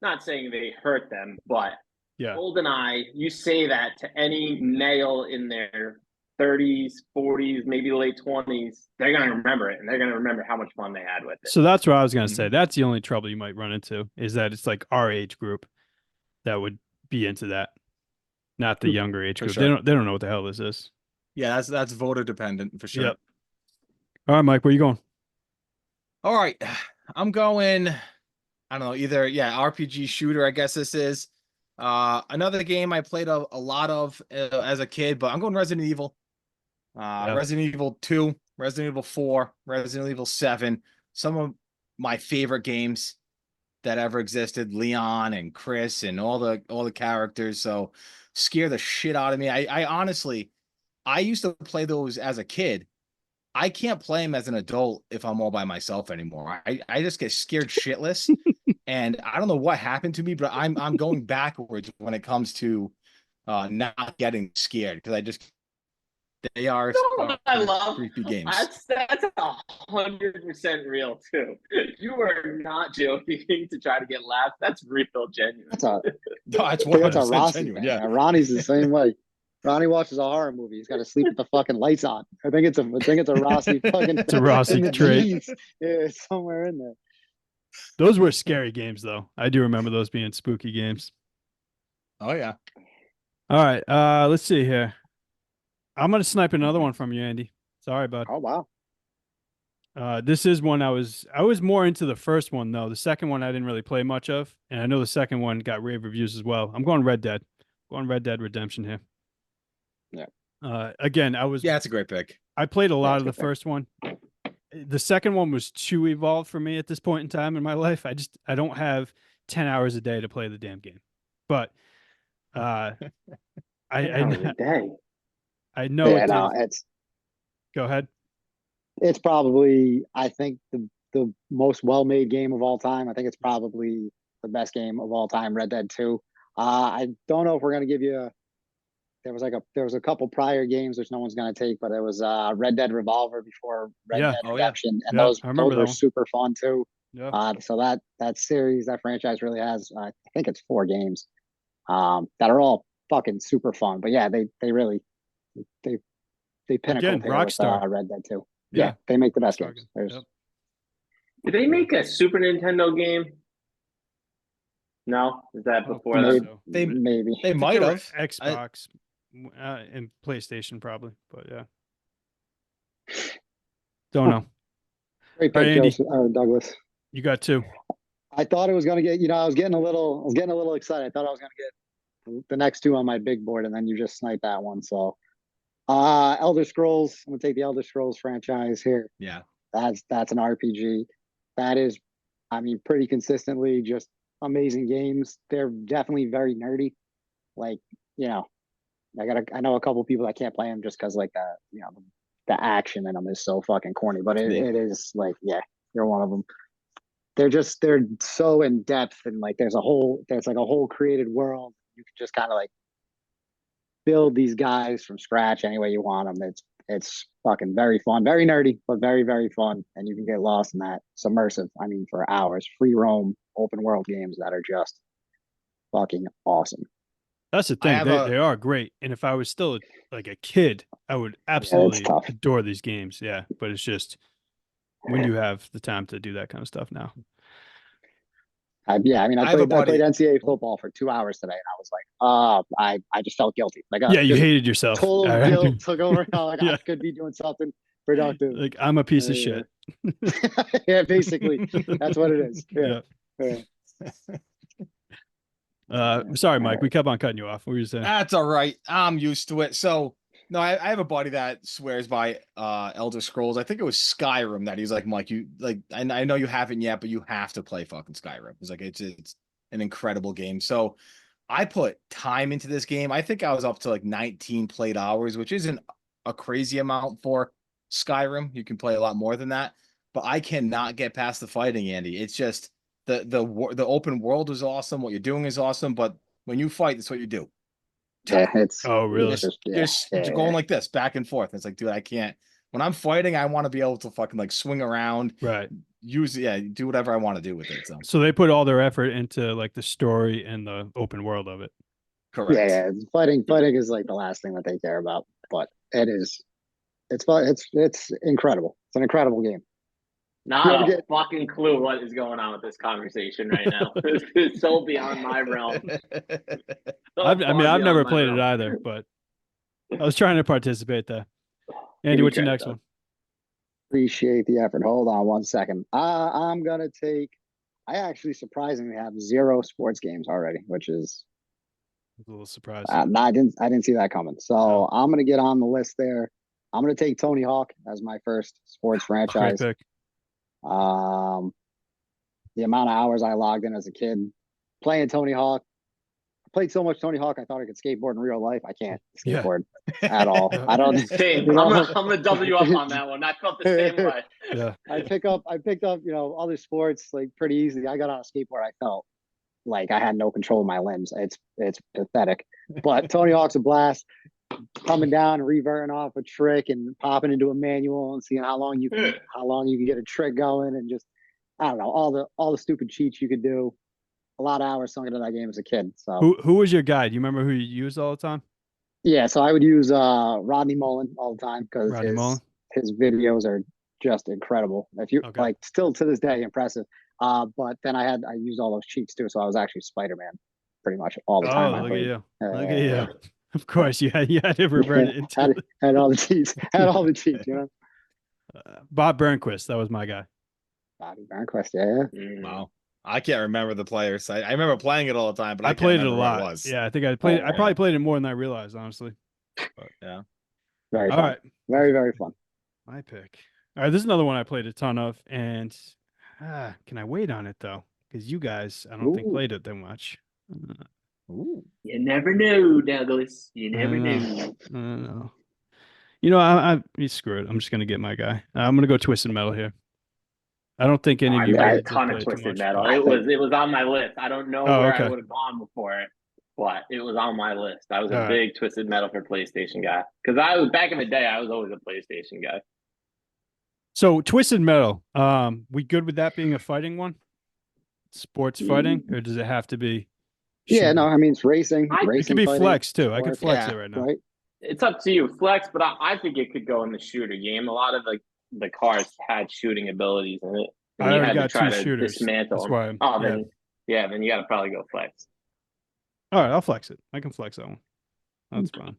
[SPEAKER 3] not saying they hurt them, but
[SPEAKER 1] Yeah.
[SPEAKER 3] GoldenEye, you say that to any male in their 30s, 40s, maybe late 20s, they're gonna remember it, and they're gonna remember how much fun they had with it.
[SPEAKER 1] So that's what I was gonna say. That's the only trouble you might run into is that it's like our age group. that would be into that, not the younger age
[SPEAKER 2] For
[SPEAKER 1] group.
[SPEAKER 2] sure.
[SPEAKER 1] They don't know what the hell this is.
[SPEAKER 2] Yeah, that's voter dependent for sure.
[SPEAKER 1] Yep. All right, Mike, where you going?
[SPEAKER 2] All right. I'm going, I don't know, either RPG shooter, I guess this is. Another game I played a lot of as a kid, but I'm going Resident Evil.
[SPEAKER 1] Yeah.
[SPEAKER 2] Resident Evil 2, Resident Evil 4, Resident Evil 7, some of my favorite games that ever existed, Leon and Chris and all the characters. So scare the shit out of me. I honestly, I used to play those as a kid. I can't play them as an adult if I'm all by myself anymore. I just get scared shitless. And I don't know what happened to me, but I'm going backwards when it comes to not getting scared because they are
[SPEAKER 3] You know what I
[SPEAKER 2] fucking
[SPEAKER 3] love?
[SPEAKER 2] creepy games.
[SPEAKER 3] That's 100% real too. You are not joking to try to get laughs. That's real, genuine.
[SPEAKER 4] That's a
[SPEAKER 2] No, it's
[SPEAKER 4] I think that's a
[SPEAKER 2] 100%
[SPEAKER 4] Rossi
[SPEAKER 2] genuine.
[SPEAKER 4] thing.
[SPEAKER 2] Yeah.
[SPEAKER 4] And Ronnie's the same way. Ronnie watches a horror movie. He's got to sleep with the fucking lights on. I think it's a Rossi fucking.
[SPEAKER 1] It's a Rossi
[SPEAKER 4] in the
[SPEAKER 1] trait.
[SPEAKER 4] genes. Yeah, it's somewhere in there.
[SPEAKER 1] Those were scary games, though. I do remember those being spooky games.
[SPEAKER 2] Oh yeah.
[SPEAKER 1] All right, let's see here. I'm gonna snipe another one from you, Andy. Sorry, bud.
[SPEAKER 4] Oh wow.
[SPEAKER 1] This is one I was more into the first one though. The second one I didn't really play much of, and I know the second one got rave reviews as well. I'm going Red Dead. Going Red Dead Redemption here.
[SPEAKER 4] Yeah.
[SPEAKER 1] Again,
[SPEAKER 2] Yeah, it's a great pick.
[SPEAKER 1] I played a lot
[SPEAKER 4] it's
[SPEAKER 1] of the
[SPEAKER 4] a good pick.
[SPEAKER 1] first one. The second one was too evolved for me at this point in time in my life. I don't have 10 hours a day to play the damn game. But I
[SPEAKER 4] Day.
[SPEAKER 1] I know
[SPEAKER 4] Yeah,
[SPEAKER 1] it
[SPEAKER 4] no,
[SPEAKER 1] did. Go ahead.
[SPEAKER 4] it's probably I think the most well-made game of all time. I think it's probably the best game of all time, Red Dead 2. I don't know if we're gonna give you there was a couple prior games which no one's gonna take, but it was Red Dead Revolver before Red
[SPEAKER 1] Yeah.
[SPEAKER 4] Dead
[SPEAKER 2] Oh, yeah.
[SPEAKER 4] Redemption, and
[SPEAKER 1] Yeah,
[SPEAKER 4] those
[SPEAKER 1] I remember that
[SPEAKER 4] were
[SPEAKER 1] one.
[SPEAKER 4] super fun too.
[SPEAKER 1] Yeah.
[SPEAKER 4] So that series, that franchise really has I think it's 4 games that are all fucking super fun. But yeah, they really they pinnacle
[SPEAKER 1] Again,
[SPEAKER 4] here with
[SPEAKER 1] Rockstar.
[SPEAKER 4] Red Dead 2. Yeah, they make the best
[SPEAKER 1] Rockstar
[SPEAKER 4] games.
[SPEAKER 1] game.
[SPEAKER 4] There's
[SPEAKER 1] Yep.
[SPEAKER 3] Did they make a Super Nintendo game? No, is that
[SPEAKER 1] Oh,
[SPEAKER 3] before
[SPEAKER 4] maybe,
[SPEAKER 3] that?
[SPEAKER 1] so.
[SPEAKER 4] maybe.
[SPEAKER 2] They
[SPEAKER 1] I think
[SPEAKER 2] might
[SPEAKER 1] they were
[SPEAKER 2] have.
[SPEAKER 1] Xbox and PlayStation probably, but yeah. Don't know.
[SPEAKER 4] Great
[SPEAKER 1] All right,
[SPEAKER 4] pick,
[SPEAKER 1] Andy.
[SPEAKER 4] Joseph, Douglas.
[SPEAKER 1] You got two.
[SPEAKER 4] I thought it was gonna get. I was getting a little excited. I thought I was gonna get the next two on my big board, and then you just sniped that one. So, Elder Scrolls. I'm gonna take the Elder Scrolls franchise here.
[SPEAKER 2] Yeah.
[SPEAKER 4] That's an RPG. That is, I mean, pretty consistently just amazing games. They're definitely very nerdy. Like, I know a couple people that can't play them just because like the action in them is so fucking corny. But
[SPEAKER 2] Me.
[SPEAKER 4] it is like, yeah, you're one of them. They're so in depth, and like there's like a whole created world. You can just kind of like build these guys from scratch any way you want them. It's fucking very fun, very nerdy, but very, very fun. And you can get lost in that submersive. I mean, for hours, free roam, open world games that are just fucking awesome.
[SPEAKER 1] That's the
[SPEAKER 2] I
[SPEAKER 1] thing.
[SPEAKER 2] have
[SPEAKER 1] They are great. And if I was still like a kid, I would absolutely
[SPEAKER 4] tough.
[SPEAKER 1] adore these games. Yeah. But it's just when you have the time to do that kind of stuff now.
[SPEAKER 4] I
[SPEAKER 2] have a
[SPEAKER 4] played
[SPEAKER 2] buddy-
[SPEAKER 4] NCAA football for 2 hours today, and I was like, I just felt guilty. Like,
[SPEAKER 1] Yeah, you
[SPEAKER 4] just
[SPEAKER 1] hated yourself.
[SPEAKER 4] total
[SPEAKER 1] All right.
[SPEAKER 4] guilt took over. Like,
[SPEAKER 1] Yeah.
[SPEAKER 4] I could be doing something productive.
[SPEAKER 1] Like I'm a piece of
[SPEAKER 4] Yeah.
[SPEAKER 1] shit.
[SPEAKER 4] Yeah, basically, that's what it is. Yeah.
[SPEAKER 1] Sorry, Mike. We kept on cutting you off. What were you saying?
[SPEAKER 2] That's all right. I'm used to it. So no, I have a buddy that swears by Elder Scrolls. I think it was Skyrim that he's like, Mike, you like I know you haven't yet, but you have to play fucking Skyrim. It's like it's an incredible game. So I put time into this game. I think I was up to like 19 played hours, which isn't a crazy amount for Skyrim. You can play a lot more than that. But I cannot get past the fighting, Andy. It's just the open world is awesome. What you're doing is awesome, but when you fight, that's what you do.
[SPEAKER 4] Yeah, it's
[SPEAKER 1] Oh, really?
[SPEAKER 4] it's just,
[SPEAKER 2] You're going like this back and forth. It's like, dude, I can't. When I'm fighting, I want to be able to fucking like swing around,
[SPEAKER 1] Right.
[SPEAKER 2] do whatever I want to do with it. So
[SPEAKER 1] So they put all their effort into like the story and the open world of it.
[SPEAKER 2] correct.
[SPEAKER 4] yeah. Fighting is like the last thing that they care about, but it's fun. It's incredible. It's an incredible game.
[SPEAKER 3] Not
[SPEAKER 4] ever
[SPEAKER 3] a
[SPEAKER 4] get-
[SPEAKER 3] fucking clue what is going on with this conversation right now. This is so beyond my realm. So
[SPEAKER 1] I mean,
[SPEAKER 3] far
[SPEAKER 1] I've
[SPEAKER 3] beyond
[SPEAKER 1] never
[SPEAKER 3] my
[SPEAKER 1] played it
[SPEAKER 3] realm.
[SPEAKER 1] either, but I was trying to participate there.
[SPEAKER 3] Give
[SPEAKER 1] Andy,
[SPEAKER 3] me
[SPEAKER 1] what's your
[SPEAKER 3] credit,
[SPEAKER 1] next
[SPEAKER 3] though.
[SPEAKER 1] one?
[SPEAKER 4] Appreciate the effort. Hold on 1 second. I'm gonna take. I actually surprisingly have 0 sports games already, which is
[SPEAKER 1] I was a little surprised.
[SPEAKER 4] I didn't see that coming. So
[SPEAKER 1] No.
[SPEAKER 4] I'm gonna get on the list there. I'm gonna take Tony Hawk as my first sports
[SPEAKER 1] Great
[SPEAKER 4] franchise.
[SPEAKER 1] pick.
[SPEAKER 4] The amount of hours I logged in as a kid playing Tony Hawk. I played so much Tony Hawk, I thought I could skateboard in real life. I can't
[SPEAKER 1] Yeah.
[SPEAKER 4] skateboard at all.
[SPEAKER 1] Yeah.
[SPEAKER 4] I don't.
[SPEAKER 3] Same.
[SPEAKER 4] You know?
[SPEAKER 3] I'm gonna double you up on that one. I felt the same way.
[SPEAKER 1] Yeah.
[SPEAKER 4] I picked up, other sports like pretty easily. I got on a skateboard. I felt like I had no control of my limbs. It's pathetic. But Tony Hawk's a blast. Coming down and reverting off a trick and popping into a manual and seeing how long you can get a trick going, and just I don't know, all the stupid cheats you could do. A lot of hours sunk into that game as a kid. So
[SPEAKER 1] Who was your guy? Do you remember who you used all the time?
[SPEAKER 4] yeah, so I would use Rodney Mullen all the time because
[SPEAKER 1] Rodney Mullen?
[SPEAKER 4] his videos are just incredible. If you
[SPEAKER 1] Okay.
[SPEAKER 4] like, still to this day impressive. But then I used all those cheats too, so I was actually Spider-Man pretty much all the time.
[SPEAKER 1] Oh,
[SPEAKER 4] I
[SPEAKER 1] look at
[SPEAKER 4] played.
[SPEAKER 1] you. Look at you. Of course, you had to revert it into
[SPEAKER 4] had all the cheats. Had all the cheats, you know.
[SPEAKER 1] Bob Burnquist. That was my guy.
[SPEAKER 4] Bobby Burnquist, yeah.
[SPEAKER 2] Wow. I can't remember the players. I remember playing it all the time, but I
[SPEAKER 1] I
[SPEAKER 2] can't
[SPEAKER 1] played it a
[SPEAKER 2] remember where
[SPEAKER 1] lot.
[SPEAKER 2] It was.
[SPEAKER 1] Yeah, I think I played. I
[SPEAKER 4] yeah.
[SPEAKER 1] probably played it more than I realized, honestly.
[SPEAKER 2] But, yeah.
[SPEAKER 4] Very
[SPEAKER 1] All
[SPEAKER 4] fun.
[SPEAKER 1] right,
[SPEAKER 4] Very, very fun.
[SPEAKER 1] my pick. All right, this is another one I played a ton of, and can I wait on it though? Because you guys, I don't think
[SPEAKER 4] Ooh.
[SPEAKER 1] played it that much.
[SPEAKER 2] Ooh.
[SPEAKER 3] You never know, Douglas. You never
[SPEAKER 1] know.
[SPEAKER 3] know.
[SPEAKER 1] I don't know. You know, screw it. I'm just gonna get my guy. I'm gonna go Twisted Metal here. I don't think any of you
[SPEAKER 3] I had
[SPEAKER 1] guys
[SPEAKER 3] a ton
[SPEAKER 1] played
[SPEAKER 3] of
[SPEAKER 1] it too
[SPEAKER 3] Twisted
[SPEAKER 1] much,
[SPEAKER 3] Metal.
[SPEAKER 1] but-
[SPEAKER 3] It was on my list. I don't know
[SPEAKER 1] Oh,
[SPEAKER 3] where
[SPEAKER 1] okay.
[SPEAKER 3] I would have gone before it, but it was on my list. I was a
[SPEAKER 1] All right.
[SPEAKER 3] big Twisted Metal for PlayStation guy because I was back in the day. I was always a PlayStation guy.
[SPEAKER 1] So Twisted Metal, we good with that being a fighting one? Sports fighting, or does it have to be?
[SPEAKER 4] Yeah,
[SPEAKER 1] shooting?
[SPEAKER 4] no, I mean it's racing.
[SPEAKER 3] It
[SPEAKER 1] It
[SPEAKER 4] racing
[SPEAKER 1] could be
[SPEAKER 4] fighting,
[SPEAKER 1] flex too. I could
[SPEAKER 4] sports,
[SPEAKER 1] flex
[SPEAKER 2] Yeah,
[SPEAKER 1] it right now.
[SPEAKER 4] right?
[SPEAKER 3] It's up to you, flex. But I think it could go in the shooter game. A lot of the cars had shooting abilities in it. And
[SPEAKER 1] I
[SPEAKER 3] you
[SPEAKER 1] already
[SPEAKER 3] had to
[SPEAKER 1] got
[SPEAKER 3] try
[SPEAKER 1] two
[SPEAKER 3] to
[SPEAKER 1] shooters.
[SPEAKER 3] dismantle
[SPEAKER 1] That's
[SPEAKER 3] them.
[SPEAKER 1] why.
[SPEAKER 3] Oh,
[SPEAKER 1] Yeah.
[SPEAKER 3] then you got to probably go flex.
[SPEAKER 1] All right, I'll flex it. I can flex that one. That's fine.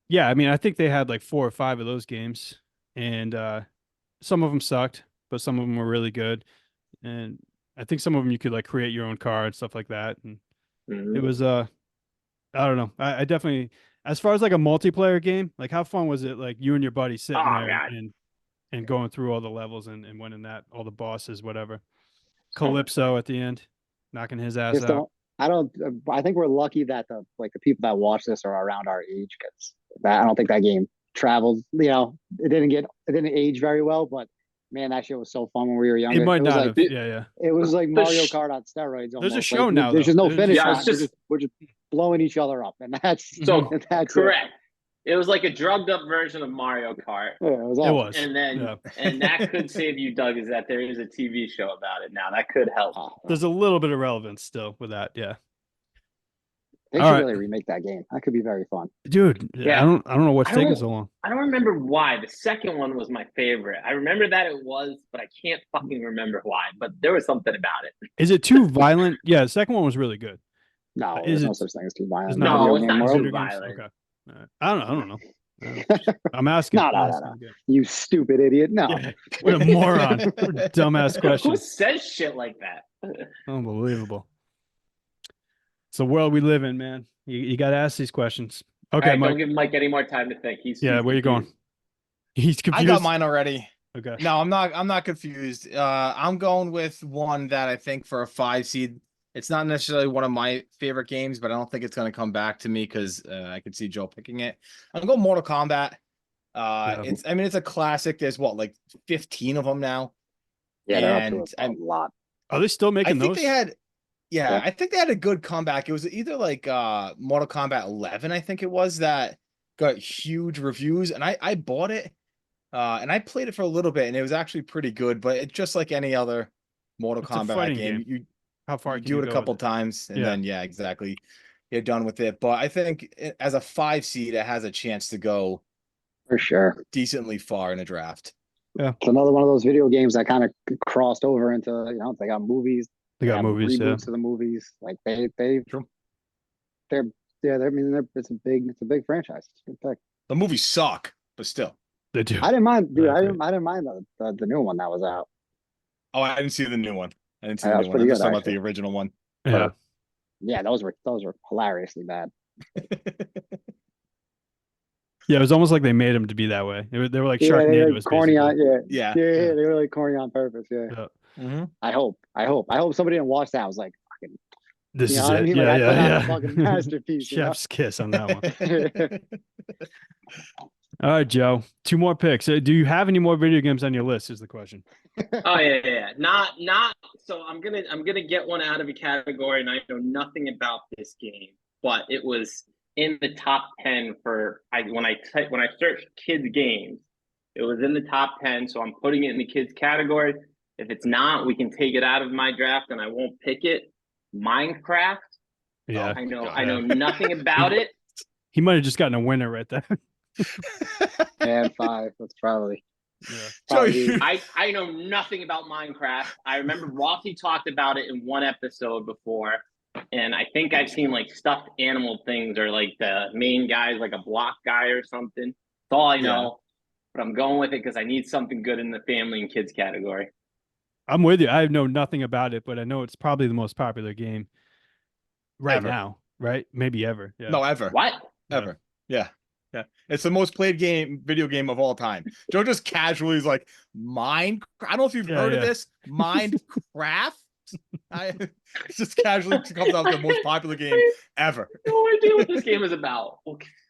[SPEAKER 1] Yeah, I mean, I think they had like 4 or 5 of those games, and some of them sucked, but some of them were really good. And I think some of them you could like create your own car and stuff like that. And
[SPEAKER 3] Mhm.
[SPEAKER 1] it was I don't know. I definitely, as far as like a multiplayer game, like how fun was it? Like you and your buddy sitting
[SPEAKER 3] Oh,
[SPEAKER 1] there
[SPEAKER 3] God.
[SPEAKER 1] and going through all the levels and winning that, all the bosses, whatever. Calypso at the end, knocking his ass
[SPEAKER 4] Just
[SPEAKER 1] out.
[SPEAKER 4] don't. I think we're lucky that the people that watch this are around our age, because I don't think that game traveled. You know, it didn't age very well, but man, that shit was so fun when we were younger.
[SPEAKER 1] It might
[SPEAKER 4] was
[SPEAKER 1] not
[SPEAKER 4] like
[SPEAKER 1] have. Yeah.
[SPEAKER 4] it was like
[SPEAKER 3] The
[SPEAKER 4] Mario
[SPEAKER 3] sh-
[SPEAKER 4] Kart on steroids.
[SPEAKER 1] There's a
[SPEAKER 4] almost.
[SPEAKER 1] show
[SPEAKER 4] Like,
[SPEAKER 1] now,
[SPEAKER 4] There's just
[SPEAKER 1] though.
[SPEAKER 4] no
[SPEAKER 1] There's-
[SPEAKER 4] finish
[SPEAKER 3] Yeah,
[SPEAKER 4] line.
[SPEAKER 3] it's
[SPEAKER 4] We're just blowing each other up, and that's
[SPEAKER 3] So
[SPEAKER 4] that's
[SPEAKER 3] correct. It was like a drugged up version of Mario Kart.
[SPEAKER 4] It. Yeah, it was
[SPEAKER 1] It
[SPEAKER 4] awesome.
[SPEAKER 1] was.
[SPEAKER 3] And then
[SPEAKER 1] Yeah.
[SPEAKER 3] and that could save you, Doug, is that there is a TV show about it now. That could help.
[SPEAKER 1] There's a little bit of relevance still with that. Yeah.
[SPEAKER 4] They
[SPEAKER 1] All
[SPEAKER 4] should
[SPEAKER 1] right.
[SPEAKER 4] really remake that game. That could be very fun.
[SPEAKER 1] Dude,
[SPEAKER 3] Yeah.
[SPEAKER 1] I don't know what's
[SPEAKER 3] I don't-
[SPEAKER 1] taking so long.
[SPEAKER 3] I don't remember why. The second one was my favorite. I remember that it was, but I can't fucking remember why. But there was something about it.
[SPEAKER 1] Is it too violent? Yeah, the second one was really good.
[SPEAKER 4] No,
[SPEAKER 1] Is
[SPEAKER 4] there's no
[SPEAKER 1] it-
[SPEAKER 4] such thing as too
[SPEAKER 1] It's
[SPEAKER 4] violent.
[SPEAKER 1] not-
[SPEAKER 3] No,
[SPEAKER 4] Video
[SPEAKER 3] it's
[SPEAKER 4] game
[SPEAKER 3] not
[SPEAKER 4] world.
[SPEAKER 3] too
[SPEAKER 1] Video games?
[SPEAKER 3] violent.
[SPEAKER 1] Okay. All right. I don't know. I'm asking.
[SPEAKER 4] No, no,
[SPEAKER 1] I'm
[SPEAKER 4] no,
[SPEAKER 1] asking
[SPEAKER 4] no.
[SPEAKER 1] again.
[SPEAKER 4] You stupid idiot. No.
[SPEAKER 1] Yeah. What a moron. What a dumbass
[SPEAKER 3] Who
[SPEAKER 1] question.
[SPEAKER 3] says shit like that?
[SPEAKER 1] Unbelievable. It's the world we live in, man. You got to ask these questions. Okay,
[SPEAKER 3] All right,
[SPEAKER 1] Mike.
[SPEAKER 3] don't give Mike any more time to think. He's
[SPEAKER 1] Where you going?
[SPEAKER 3] confused.
[SPEAKER 1] He's
[SPEAKER 2] I
[SPEAKER 1] confused.
[SPEAKER 2] got mine already.
[SPEAKER 1] Okay.
[SPEAKER 2] No, I'm not confused. I'm going with one that I think for a 5 seed. It's not necessarily one of my favorite games, but I don't think it's going to come back to me because I could see Joe picking it. I'm going Mortal Kombat. It's a classic. There's like 15 of them now.
[SPEAKER 4] Yeah, they're up
[SPEAKER 2] And
[SPEAKER 4] to a lot.
[SPEAKER 1] Are they still
[SPEAKER 2] I
[SPEAKER 1] making
[SPEAKER 2] think
[SPEAKER 1] those?
[SPEAKER 2] they had,
[SPEAKER 4] Yeah.
[SPEAKER 2] I think they had a good comeback. It was either like Mortal Kombat 11, I think it was, that got huge reviews, and I bought it, and I played it for a little bit, and it was actually pretty good. But it's just like any other Mortal
[SPEAKER 1] It's a
[SPEAKER 2] Kombat
[SPEAKER 1] fighting
[SPEAKER 2] game.
[SPEAKER 1] game.
[SPEAKER 2] You
[SPEAKER 1] How far
[SPEAKER 2] you
[SPEAKER 1] can
[SPEAKER 2] do
[SPEAKER 1] you
[SPEAKER 2] it a
[SPEAKER 1] go
[SPEAKER 2] couple
[SPEAKER 1] with it?
[SPEAKER 2] times, and
[SPEAKER 1] Yeah.
[SPEAKER 2] then exactly, you're done with it. But I think as a 5 seed, it has a chance to go
[SPEAKER 4] For sure.
[SPEAKER 2] decently far in a draft.
[SPEAKER 4] It's another one of those video games that kind of crossed over into, they got movies.
[SPEAKER 1] They got
[SPEAKER 4] have
[SPEAKER 1] movies, yeah.
[SPEAKER 4] reboots of the movies. Like they're,
[SPEAKER 2] True.
[SPEAKER 4] I mean, it's a big franchise. It's a good pick.
[SPEAKER 2] The movies suck, but still.
[SPEAKER 1] They do.
[SPEAKER 4] I didn't mind, dude.
[SPEAKER 1] Yeah,
[SPEAKER 4] I didn't mind the new one that was out.
[SPEAKER 2] Oh, I didn't see the new one. I didn't see
[SPEAKER 4] That
[SPEAKER 2] the
[SPEAKER 4] was
[SPEAKER 2] new one.
[SPEAKER 4] pretty
[SPEAKER 2] I'm just
[SPEAKER 4] good,
[SPEAKER 2] talking about the
[SPEAKER 4] actually.
[SPEAKER 2] original one.
[SPEAKER 1] Yeah.
[SPEAKER 4] Yeah, those were hilariously bad.
[SPEAKER 1] Yeah, it was almost like they made him to be that way. They were like
[SPEAKER 4] Yeah, they
[SPEAKER 1] Sharknado
[SPEAKER 4] were
[SPEAKER 1] was
[SPEAKER 4] corny on.
[SPEAKER 1] basically.
[SPEAKER 4] Yeah,
[SPEAKER 2] Yeah.
[SPEAKER 4] yeah, they were like corny on purpose. Yeah.
[SPEAKER 1] Yeah.
[SPEAKER 2] Mhm.
[SPEAKER 4] I hope somebody didn't watch that. I was like, fucking,
[SPEAKER 1] This
[SPEAKER 4] you know
[SPEAKER 1] is
[SPEAKER 4] what I
[SPEAKER 1] it.
[SPEAKER 4] mean?
[SPEAKER 1] Yeah,
[SPEAKER 4] Like, I put out
[SPEAKER 1] yeah,
[SPEAKER 4] a fucking masterpiece. you know?
[SPEAKER 1] Chef's kiss on that one.
[SPEAKER 4] Yeah.
[SPEAKER 1] All right, Joe. 2 more picks. Do you have any more video games on your list? Is the question.
[SPEAKER 3] Oh yeah. Not. So I'm gonna get one out of a category, and I know nothing about this game, but it was in the top 10 for when I searched kids games, it was in the top 10. So I'm putting it in the kids category. If it's not, we can take it out of my draft, and I won't pick it. Minecraft.
[SPEAKER 1] Yeah,
[SPEAKER 3] I know.
[SPEAKER 2] God.
[SPEAKER 3] I know nothing about it.
[SPEAKER 1] he might have just gotten a winner right there.
[SPEAKER 4] And 5. That's probably.
[SPEAKER 1] Yeah.
[SPEAKER 2] Joey,
[SPEAKER 3] I know nothing about Minecraft. I remember Rossi talked about it in one episode before, and I think I've seen like stuffed animal things or like the main guy's like a block guy or something. That's all I know, but I'm going with it because I need something good in the family and kids category.
[SPEAKER 1] I'm with you. I know nothing about it, but I know it's probably the most popular game right
[SPEAKER 2] Ever.
[SPEAKER 1] now, right? Maybe ever. Yeah.
[SPEAKER 2] No, ever.
[SPEAKER 3] What?
[SPEAKER 2] Ever. Yeah. Yeah. It's the most played video game of all time. Joe just casually is like, Minecraft. I don't know if you've
[SPEAKER 1] Yeah,
[SPEAKER 2] heard
[SPEAKER 1] yeah.
[SPEAKER 2] of this. Minecraft. It just casually comes out with the most popular game ever.
[SPEAKER 3] No idea what this game is about.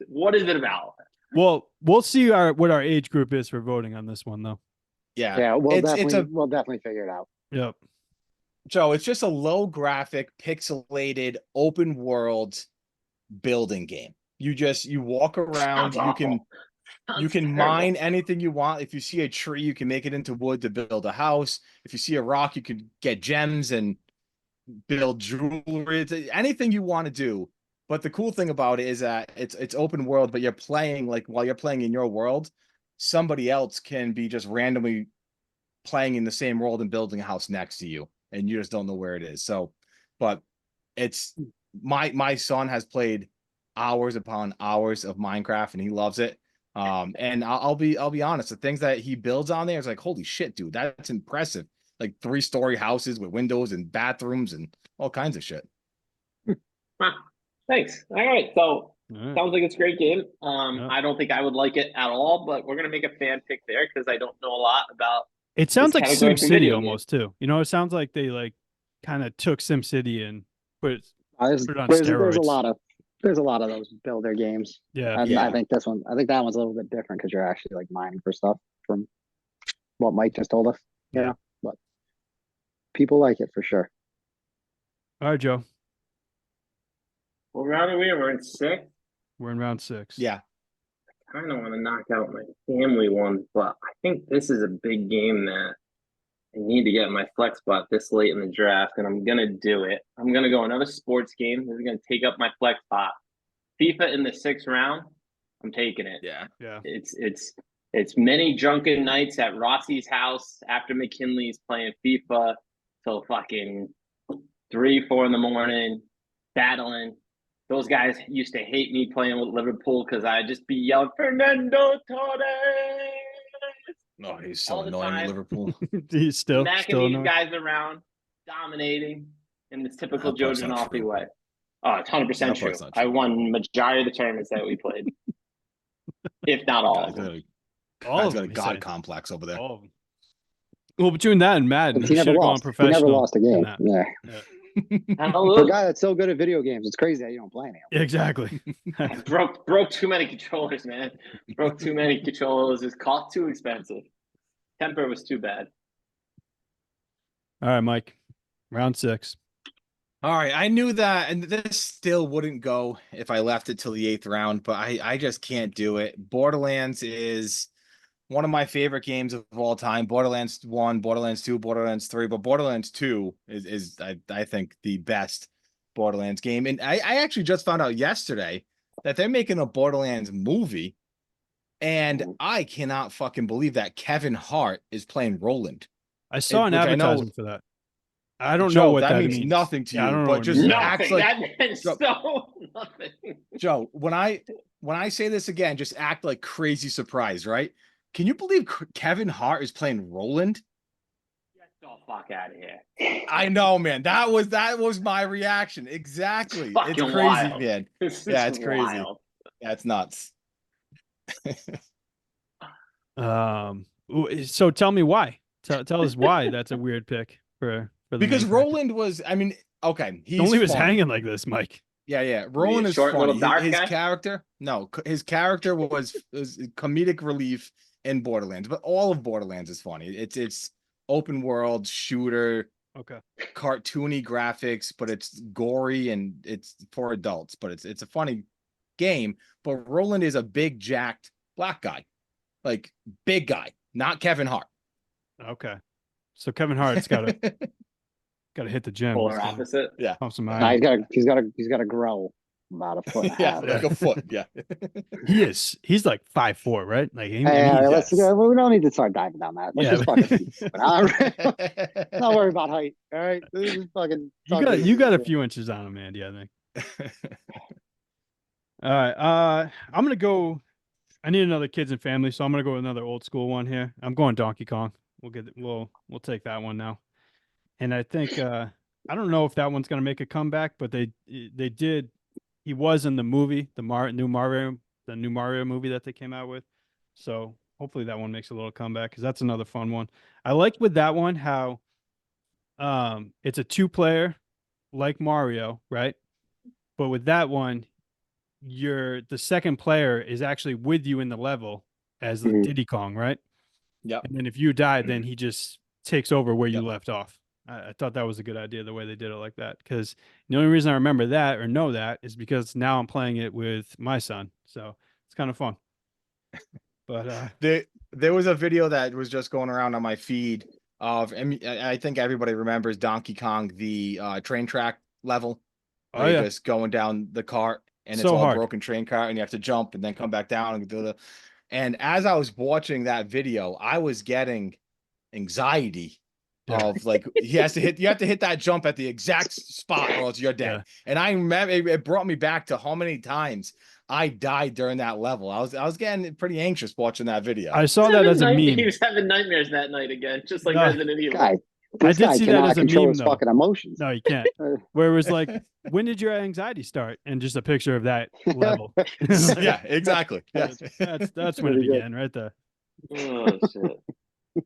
[SPEAKER 3] What is it about?
[SPEAKER 1] Well, we'll see what our age group is for voting on this one, though.
[SPEAKER 2] Yeah.
[SPEAKER 4] Yeah, we'll
[SPEAKER 2] It's
[SPEAKER 4] we'll definitely figure it out.
[SPEAKER 1] Yep.
[SPEAKER 2] Joe, it's just a low graphic, pixelated, open world building game. You walk around,
[SPEAKER 3] Sounds
[SPEAKER 2] you
[SPEAKER 3] awful.
[SPEAKER 2] can
[SPEAKER 3] Sounds
[SPEAKER 2] mine
[SPEAKER 3] terrible.
[SPEAKER 2] anything you want. If you see a tree, you can make it into wood to build a house. If you see a rock, you can get gems and build jewelry. It's anything you want to do. But the cool thing about it is that it's open world, but you're playing like while you're playing in your world, somebody else can be just randomly playing in the same world and building a house next to you, and you just don't know where it is. So, but it's my son has played hours upon hours of Minecraft and he loves it. And I'll be honest, the things that he builds on there is like, holy shit, dude, that's impressive. Like 3-story houses with windows and bathrooms and all kinds of shit.
[SPEAKER 3] Huh. Thanks. All right. So
[SPEAKER 1] All right.
[SPEAKER 3] sounds like it's a great game.
[SPEAKER 1] Yeah.
[SPEAKER 3] I don't think I would like it at all, but we're gonna make a fan pick there because I don't know a lot about.
[SPEAKER 1] It sounds like
[SPEAKER 3] category for
[SPEAKER 1] SimCity
[SPEAKER 3] video games.
[SPEAKER 1] almost too. It sounds like they like kind of took SimCity and put it
[SPEAKER 4] There's,
[SPEAKER 1] Put it on
[SPEAKER 4] there's a
[SPEAKER 1] steroids.
[SPEAKER 4] lot of those builder games.
[SPEAKER 1] yeah.
[SPEAKER 4] I think that one's a little bit different because you're actually like mining for stuff from what Mike just told us.
[SPEAKER 1] Yeah.
[SPEAKER 4] But people like it for sure.
[SPEAKER 1] All right, Joe.
[SPEAKER 3] What round are we in? We're in 6.
[SPEAKER 1] We're in round 6.
[SPEAKER 2] Yeah.
[SPEAKER 3] Kind of want to knock out my family one, but I think this is a big game that I need to get my flex spot this late in the draft, and I'm gonna do it. I'm gonna go another sports game. This is gonna take up my flex spot. FIFA in the 6th round. I'm taking it.
[SPEAKER 2] Yeah.
[SPEAKER 1] Yeah.
[SPEAKER 3] It's many drunken nights at Rossi's house after McKinley's playing FIFA till fucking 3, 4 in the morning, battling. Those guys used to hate me playing with Liverpool because I'd just be yelling, Fernando Torres.
[SPEAKER 2] Oh, he's so
[SPEAKER 3] All the
[SPEAKER 2] annoying with
[SPEAKER 3] time.
[SPEAKER 2] Liverpool.
[SPEAKER 1] He's still
[SPEAKER 3] Smacking these
[SPEAKER 1] annoying.
[SPEAKER 3] guys around, dominating in this typical
[SPEAKER 2] That
[SPEAKER 3] Joe
[SPEAKER 2] part's not
[SPEAKER 3] Giannoffi
[SPEAKER 2] true.
[SPEAKER 3] way. Oh, it's 100%
[SPEAKER 2] That
[SPEAKER 3] true.
[SPEAKER 2] part's not
[SPEAKER 3] I
[SPEAKER 2] true.
[SPEAKER 3] won majority of the tournaments that we played, if not all
[SPEAKER 2] Guy's
[SPEAKER 3] of
[SPEAKER 2] got
[SPEAKER 3] them.
[SPEAKER 2] a,
[SPEAKER 1] All
[SPEAKER 2] guy's
[SPEAKER 1] of
[SPEAKER 2] got a
[SPEAKER 1] them, he's
[SPEAKER 2] god
[SPEAKER 1] saying.
[SPEAKER 2] complex over there.
[SPEAKER 1] All of them. Well, between that and Madden,
[SPEAKER 4] He
[SPEAKER 1] he
[SPEAKER 4] never
[SPEAKER 1] should have gone
[SPEAKER 4] lost. He
[SPEAKER 1] professional.
[SPEAKER 4] never lost a
[SPEAKER 1] in
[SPEAKER 4] game.
[SPEAKER 1] that.
[SPEAKER 4] Yeah. For a
[SPEAKER 3] Hallelujah.
[SPEAKER 4] guy that's so good at video games, it's crazy that you don't play any of them.
[SPEAKER 1] Exactly.
[SPEAKER 3] broke too many controllers, man. Broke too many controllers. It cost too expensive. Temper was too bad.
[SPEAKER 1] All right, Mike. Round 6.
[SPEAKER 2] All right, I knew that, and this still wouldn't go if I left it till the 8th round, but I just can't do it. Borderlands is one of my favorite games of all time. Borderlands 1, Borderlands 2, Borderlands 3, but Borderlands 2 is I think the best Borderlands game. And I actually just found out yesterday that they're making a Borderlands movie, And I cannot fucking believe that Kevin Hart is playing Roland.
[SPEAKER 1] I saw an
[SPEAKER 2] which I know-
[SPEAKER 1] advertisement for that. I don't
[SPEAKER 2] Joe,
[SPEAKER 1] know what
[SPEAKER 2] that
[SPEAKER 1] that
[SPEAKER 2] means
[SPEAKER 1] means.
[SPEAKER 2] nothing to
[SPEAKER 1] Yeah, I
[SPEAKER 2] you,
[SPEAKER 1] don't know
[SPEAKER 2] but
[SPEAKER 1] what it
[SPEAKER 2] just
[SPEAKER 1] means.
[SPEAKER 2] act
[SPEAKER 3] Nothing.
[SPEAKER 2] like
[SPEAKER 3] That means
[SPEAKER 2] Joe-
[SPEAKER 3] so nothing.
[SPEAKER 2] Joe, when I say this again, just act like crazy surprised, right? Can you believe Kevin Hart is playing Roland?
[SPEAKER 3] Get the fuck out of here.
[SPEAKER 2] I know, man. That was my reaction. Exactly. It's
[SPEAKER 3] Fucking
[SPEAKER 2] crazy,
[SPEAKER 3] wild.
[SPEAKER 2] man.
[SPEAKER 3] This
[SPEAKER 2] Yeah,
[SPEAKER 3] is
[SPEAKER 2] it's crazy.
[SPEAKER 3] wild.
[SPEAKER 2] Yeah, it's nuts.
[SPEAKER 1] So tell me why. Tell us why that's a weird pick for the
[SPEAKER 2] Because
[SPEAKER 1] main character.
[SPEAKER 2] Roland was, I mean, okay, he's
[SPEAKER 1] Don't leave us
[SPEAKER 2] funny.
[SPEAKER 1] hanging like this, Mike.
[SPEAKER 2] Yeah. Roland is
[SPEAKER 3] short
[SPEAKER 2] funny.
[SPEAKER 3] little dark
[SPEAKER 2] His
[SPEAKER 3] guy?
[SPEAKER 2] character, no, his character was comedic relief in Borderlands, but all of Borderlands is funny. It's open world shooter,
[SPEAKER 1] Okay.
[SPEAKER 2] cartoony graphics, but it's gory and it's for adults, but it's a funny game. But Roland is a big jacked black guy, like big guy, not Kevin Hart.
[SPEAKER 1] Okay. So Kevin Hart's got to hit the gym.
[SPEAKER 3] Polar
[SPEAKER 1] He's gotta
[SPEAKER 3] opposite.
[SPEAKER 1] pump some
[SPEAKER 4] Nah,
[SPEAKER 1] iron.
[SPEAKER 4] he's got to grow about a foot and a
[SPEAKER 2] Yeah,
[SPEAKER 4] half.
[SPEAKER 2] like a foot. Yeah.
[SPEAKER 1] He's like 5'4", right? Like I mean,
[SPEAKER 4] Hey, let's
[SPEAKER 2] yes.
[SPEAKER 4] go. We don't need to start diving down that. Let's just fucking not worry about height. All right, this is fucking.
[SPEAKER 1] you got a few inches on him, Andy, I think. All right. I'm gonna go. I need another kids and family, so I'm gonna go with another old school one here. I'm going Donkey Kong. We'll take that one now. And I think I don't know if that one's gonna make a comeback, but they did. He was in the movie, the new Mario movie that they came out with. So hopefully that one makes a little comeback because that's another fun one. I like with that one how it's a 2-player like Mario, right? But with that one, the second player is actually with you in the level as the Diddy Kong, right?
[SPEAKER 2] Yep.
[SPEAKER 1] And then if you die, then he just takes over where you
[SPEAKER 2] Yep.
[SPEAKER 1] left off. I thought that was a good idea the way they did it like that because the only reason I remember that or know that is because now I'm playing it with my son, so it's kind of fun. But
[SPEAKER 2] there was a video that was just going around on my feed of, I think everybody remembers Donkey Kong, the train track level.
[SPEAKER 1] Oh,
[SPEAKER 2] Where you're
[SPEAKER 1] yeah.
[SPEAKER 2] just going down the cart and it's
[SPEAKER 1] So
[SPEAKER 2] all
[SPEAKER 1] hard.
[SPEAKER 2] broken train cart and you have to jump and then come back down and do the. And as I was watching that video, I was getting anxiety
[SPEAKER 1] Yeah.
[SPEAKER 2] of like you have to hit that jump at the exact spot or else you're dead.
[SPEAKER 1] Yeah.
[SPEAKER 2] And I remember it brought me back to how many times I died during that level. I was getting pretty anxious watching that video.
[SPEAKER 1] I saw that as a meme.
[SPEAKER 3] He was having nightmares that night again, just like
[SPEAKER 1] No.
[SPEAKER 3] Resident Evil.
[SPEAKER 4] guy.
[SPEAKER 1] I
[SPEAKER 4] This
[SPEAKER 1] did
[SPEAKER 4] guy
[SPEAKER 1] see that
[SPEAKER 4] cannot
[SPEAKER 1] as a
[SPEAKER 4] control
[SPEAKER 1] meme,
[SPEAKER 4] his
[SPEAKER 1] though.
[SPEAKER 4] fucking emotions.
[SPEAKER 1] No, you can't. Where it was like, when did your anxiety start? And just a picture of that level.
[SPEAKER 2] Yeah, exactly. Yeah.
[SPEAKER 1] That's when it
[SPEAKER 4] Pretty good.
[SPEAKER 1] began, right there.
[SPEAKER 3] Oh shit.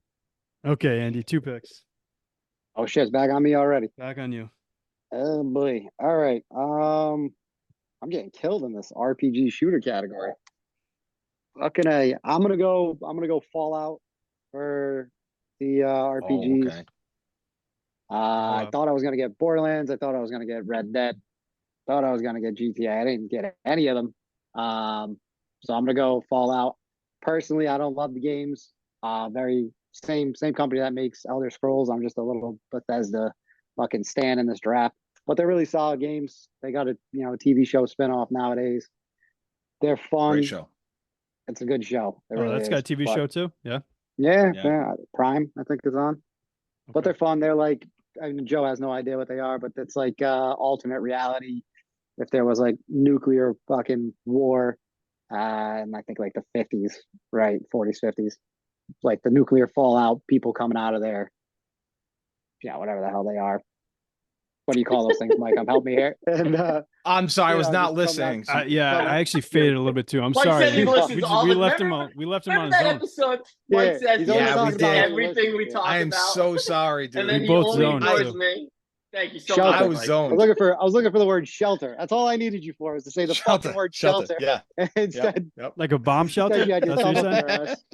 [SPEAKER 1] Okay, Andy, 2 picks.
[SPEAKER 4] Oh shit, it's back on me already.
[SPEAKER 1] Back on you.
[SPEAKER 4] Oh boy. All right. I'm getting killed in this RPG shooter category. Fucking A. I'm gonna go Fallout for the RPGs.
[SPEAKER 2] okay.
[SPEAKER 4] I
[SPEAKER 1] Wow.
[SPEAKER 4] thought I was gonna get Borderlands. I thought I was gonna get Red Dead. Thought I was gonna get GTA. I didn't get any of them. So I'm gonna go Fallout. Personally, I don't love the games. Very same company that makes Elder Scrolls. I'm just a little Bethesda fucking stan in this draft. But they're really solid games. They got a TV show spinoff nowadays. They're fun.
[SPEAKER 2] Great show.
[SPEAKER 4] It's a good show. It really
[SPEAKER 1] That's got a
[SPEAKER 4] is.
[SPEAKER 1] TV
[SPEAKER 4] But-
[SPEAKER 1] show too? Yeah.
[SPEAKER 4] Yeah,
[SPEAKER 2] Yeah.
[SPEAKER 4] yeah. Prime, I think, is on. But
[SPEAKER 1] Okay.
[SPEAKER 4] they're fun. They're like, I mean, Joe has no idea what they are, but it's like alternate reality. If there was like nuclear fucking war, and I think like the 50s, right? 40s, 50s, like the nuclear fallout, people coming out of there. Yeah, whatever the hell they are. What do you call those things, Mike? Help me here. And
[SPEAKER 2] I'm sorry, I was
[SPEAKER 4] Yeah,
[SPEAKER 2] not
[SPEAKER 4] just come
[SPEAKER 2] listening.
[SPEAKER 1] Yeah, I actually faded a little bit too. I'm
[SPEAKER 3] Mike
[SPEAKER 1] sorry.
[SPEAKER 3] said he
[SPEAKER 1] We,
[SPEAKER 3] listens
[SPEAKER 1] we,
[SPEAKER 3] to all
[SPEAKER 1] we
[SPEAKER 3] the-
[SPEAKER 1] left him
[SPEAKER 3] remember-
[SPEAKER 1] on. We left him on
[SPEAKER 3] Remember
[SPEAKER 1] his
[SPEAKER 3] that
[SPEAKER 1] own.
[SPEAKER 3] episode? Mike
[SPEAKER 4] Yeah,
[SPEAKER 3] said
[SPEAKER 4] he's
[SPEAKER 3] he
[SPEAKER 2] always
[SPEAKER 3] listens
[SPEAKER 2] talking
[SPEAKER 3] to
[SPEAKER 2] about
[SPEAKER 3] everything we
[SPEAKER 4] it.
[SPEAKER 3] talk
[SPEAKER 2] I am
[SPEAKER 3] about.
[SPEAKER 2] so sorry, dude.
[SPEAKER 3] And then
[SPEAKER 1] We
[SPEAKER 3] he
[SPEAKER 1] both
[SPEAKER 3] only
[SPEAKER 1] zoned,
[SPEAKER 3] ignores
[SPEAKER 1] too.
[SPEAKER 3] me. Thank you so
[SPEAKER 4] Shelter.
[SPEAKER 3] much.
[SPEAKER 2] I was
[SPEAKER 3] Mike.
[SPEAKER 4] I
[SPEAKER 2] zoned.
[SPEAKER 4] was looking for the word shelter. That's all I needed you for, was to say the fucking word shelter.
[SPEAKER 2] Yeah.
[SPEAKER 4] Instead,
[SPEAKER 2] Yep.
[SPEAKER 1] Like a bomb shelter?
[SPEAKER 4] instead you had your
[SPEAKER 1] That's what
[SPEAKER 4] thumb
[SPEAKER 1] you're
[SPEAKER 4] up
[SPEAKER 1] saying?
[SPEAKER 4] your ass.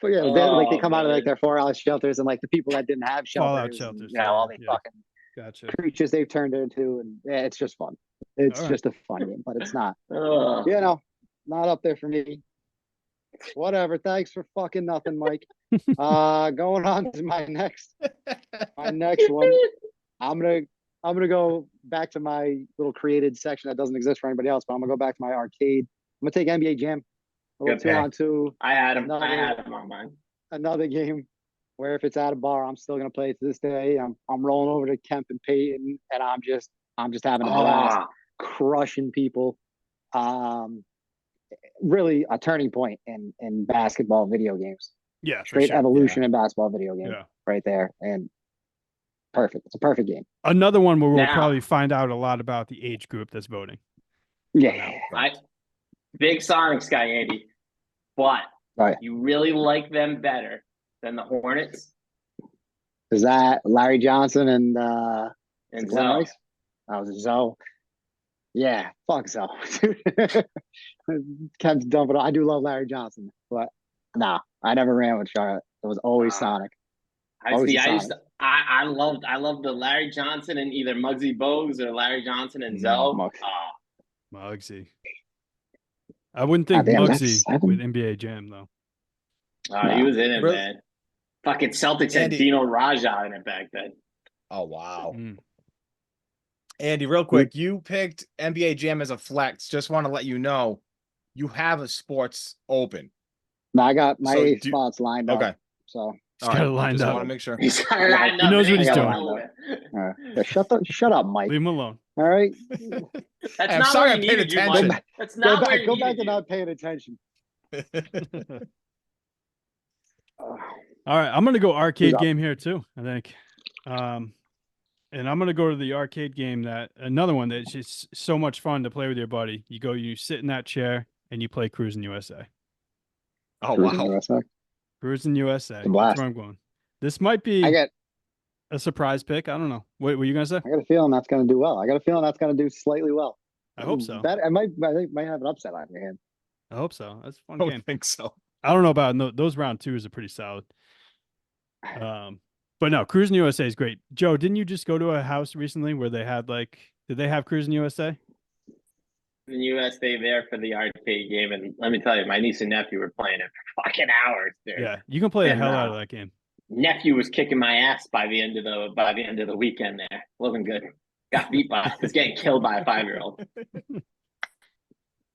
[SPEAKER 4] But yeah, they
[SPEAKER 3] Oh,
[SPEAKER 4] come out of like
[SPEAKER 3] man.
[SPEAKER 4] their 4-hour shelters, and like the people that didn't have shelters,
[SPEAKER 1] Fallout
[SPEAKER 4] and,
[SPEAKER 1] shelters,
[SPEAKER 4] all these
[SPEAKER 1] yeah.
[SPEAKER 4] fucking
[SPEAKER 1] Gotcha.
[SPEAKER 4] creatures they've turned into, and yeah, it's just fun. It's
[SPEAKER 1] All right.
[SPEAKER 4] just a fun game, but it's not.
[SPEAKER 3] Ugh.
[SPEAKER 4] Not up there for me. Whatever. Thanks for fucking nothing, Mike. Going on to my next one. I'm gonna go back to my little created section that doesn't exist for anybody else, but I'm gonna go back to my arcade. I'm gonna take NBA Jam. A little
[SPEAKER 3] Good
[SPEAKER 4] two
[SPEAKER 2] pick.
[SPEAKER 4] on two.
[SPEAKER 3] I had him.
[SPEAKER 4] Another-
[SPEAKER 3] I had him on mine.
[SPEAKER 4] Another game where if it's at a bar, I'm still gonna play it to this day. I'm rolling over to Kemp and Peyton, and I'm just having a blast,
[SPEAKER 3] Ah,
[SPEAKER 4] crushing people. Really a turning point in basketball video games.
[SPEAKER 1] Yeah, for
[SPEAKER 4] Straight
[SPEAKER 1] sure.
[SPEAKER 4] evolution in basketball video game
[SPEAKER 1] Yeah.
[SPEAKER 4] right there, and perfect. It's a perfect game.
[SPEAKER 1] Another one where we'll
[SPEAKER 3] Now-
[SPEAKER 1] probably find out a lot about the age group that's voting.
[SPEAKER 4] Yeah.
[SPEAKER 3] big Sonics guy, Andy, but
[SPEAKER 4] Right.
[SPEAKER 3] you really like them better than the Hornets
[SPEAKER 4] Is that Larry Johnson and
[SPEAKER 3] and
[SPEAKER 4] Glenn
[SPEAKER 3] Zoe.
[SPEAKER 4] Rice? Oh, Zoe. Yeah, fuck Zoe. Kemp's dumping. I do love Larry Johnson, but nah, I never ran with Charlotte. It was always Sonic.
[SPEAKER 3] I
[SPEAKER 4] Always
[SPEAKER 3] see.
[SPEAKER 4] a
[SPEAKER 3] I used
[SPEAKER 4] Sonic.
[SPEAKER 3] to. I loved the Larry Johnson and either Muggsy Bogues or Larry Johnson and Zoe.
[SPEAKER 4] Muggs.
[SPEAKER 3] Oh,
[SPEAKER 1] Muggsy. I wouldn't think
[SPEAKER 4] Goddamn, that's
[SPEAKER 1] Muggsy
[SPEAKER 4] 7.
[SPEAKER 1] with NBA Jam though.
[SPEAKER 3] he was in it,
[SPEAKER 2] Really?
[SPEAKER 3] man. Fucking Celtics had
[SPEAKER 2] Andy-
[SPEAKER 3] Dino Raja in it back then.
[SPEAKER 2] Oh wow.
[SPEAKER 1] Mm.
[SPEAKER 2] Andy, real quick, you picked NBA Jam as a flex. Just want to let you know you have a sports open.
[SPEAKER 4] Now I got my
[SPEAKER 2] So
[SPEAKER 4] 8
[SPEAKER 2] do-
[SPEAKER 4] spots lined up.
[SPEAKER 2] Okay.
[SPEAKER 4] So
[SPEAKER 1] He's got it lined
[SPEAKER 2] just
[SPEAKER 1] up.
[SPEAKER 2] want to make sure.
[SPEAKER 3] He's got it lined
[SPEAKER 1] He
[SPEAKER 3] up.
[SPEAKER 1] knows
[SPEAKER 3] It
[SPEAKER 1] what he's
[SPEAKER 3] ain't
[SPEAKER 1] doing.
[SPEAKER 3] going nowhere.
[SPEAKER 4] shut up, Mike.
[SPEAKER 1] Leave him alone.
[SPEAKER 4] All right,
[SPEAKER 3] That's
[SPEAKER 2] I'm
[SPEAKER 3] not
[SPEAKER 2] sorry
[SPEAKER 3] where
[SPEAKER 2] I
[SPEAKER 3] he
[SPEAKER 2] paid
[SPEAKER 3] needed you,
[SPEAKER 2] attention.
[SPEAKER 3] Mike. That's not where he
[SPEAKER 4] go back
[SPEAKER 3] needed
[SPEAKER 4] to
[SPEAKER 3] you.
[SPEAKER 4] not paying attention.
[SPEAKER 1] All right, I'm gonna go arcade
[SPEAKER 4] up?
[SPEAKER 1] game here too. I think, and I'm gonna go to the arcade game that another one that's just so much fun to play with your buddy. You sit in that chair and you play Cruising USA.
[SPEAKER 2] Oh
[SPEAKER 4] Cruising
[SPEAKER 2] wow.
[SPEAKER 4] USA.
[SPEAKER 1] Cruising USA.
[SPEAKER 4] a blast.
[SPEAKER 1] That's where I'm going. This might be
[SPEAKER 4] I got
[SPEAKER 1] a surprise pick. I don't know. What were you gonna say?
[SPEAKER 4] I got a feeling that's going to do well. I got a feeling that's going to do slightly well.
[SPEAKER 1] I hope so.
[SPEAKER 4] That I think might have an upset on your hand.
[SPEAKER 1] I hope so. That's a fun
[SPEAKER 2] I
[SPEAKER 1] game.
[SPEAKER 2] don't think so.
[SPEAKER 1] I don't know about those round twos are pretty solid. But no, Cruising USA is great. Joe, didn't you just go to a house recently where they had did they have Cruising USA?
[SPEAKER 3] In the US, they there for the arcade game, and let me tell you, my niece and nephew were playing it for fucking hours, dude.
[SPEAKER 1] Yeah, you can play the
[SPEAKER 3] And,
[SPEAKER 1] hell out of that game.
[SPEAKER 3] Nephew was kicking my ass by the end of the weekend. There wasn't good. Got beat by. Was getting killed by a 5-year-old.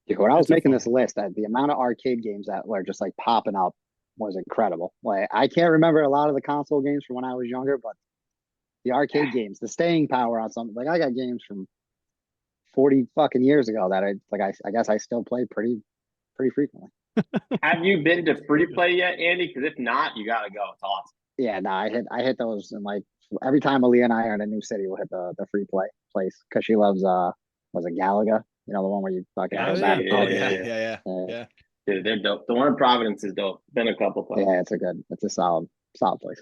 [SPEAKER 4] Dude, when I was
[SPEAKER 1] It's a
[SPEAKER 4] making
[SPEAKER 1] fun-
[SPEAKER 4] this list, the amount of arcade games that were just like popping up was incredible. Like I can't remember a lot of the console games from when I was younger, but the arcade games, the staying power on something. Like I got games from 40 fucking years ago that I guess I still play pretty frequently.
[SPEAKER 3] Have you been to free play yet, Andy? Because if not, you gotta go. It's awesome.
[SPEAKER 4] Yeah, no, I hit those, and like every time Aaliyah and I are in a new city, we'll hit the free play place because she loves was it Galaga? You know, the one where you fucking
[SPEAKER 3] Yeah,
[SPEAKER 4] go
[SPEAKER 3] yeah,
[SPEAKER 4] back and
[SPEAKER 3] yeah,
[SPEAKER 2] Oh
[SPEAKER 4] forth.
[SPEAKER 2] yeah,
[SPEAKER 3] yeah.
[SPEAKER 2] yeah, yeah.
[SPEAKER 4] Yeah,
[SPEAKER 3] Dude, they're dope. The one in Providence is dope. Been a couple places.
[SPEAKER 4] yeah, it's a solid place.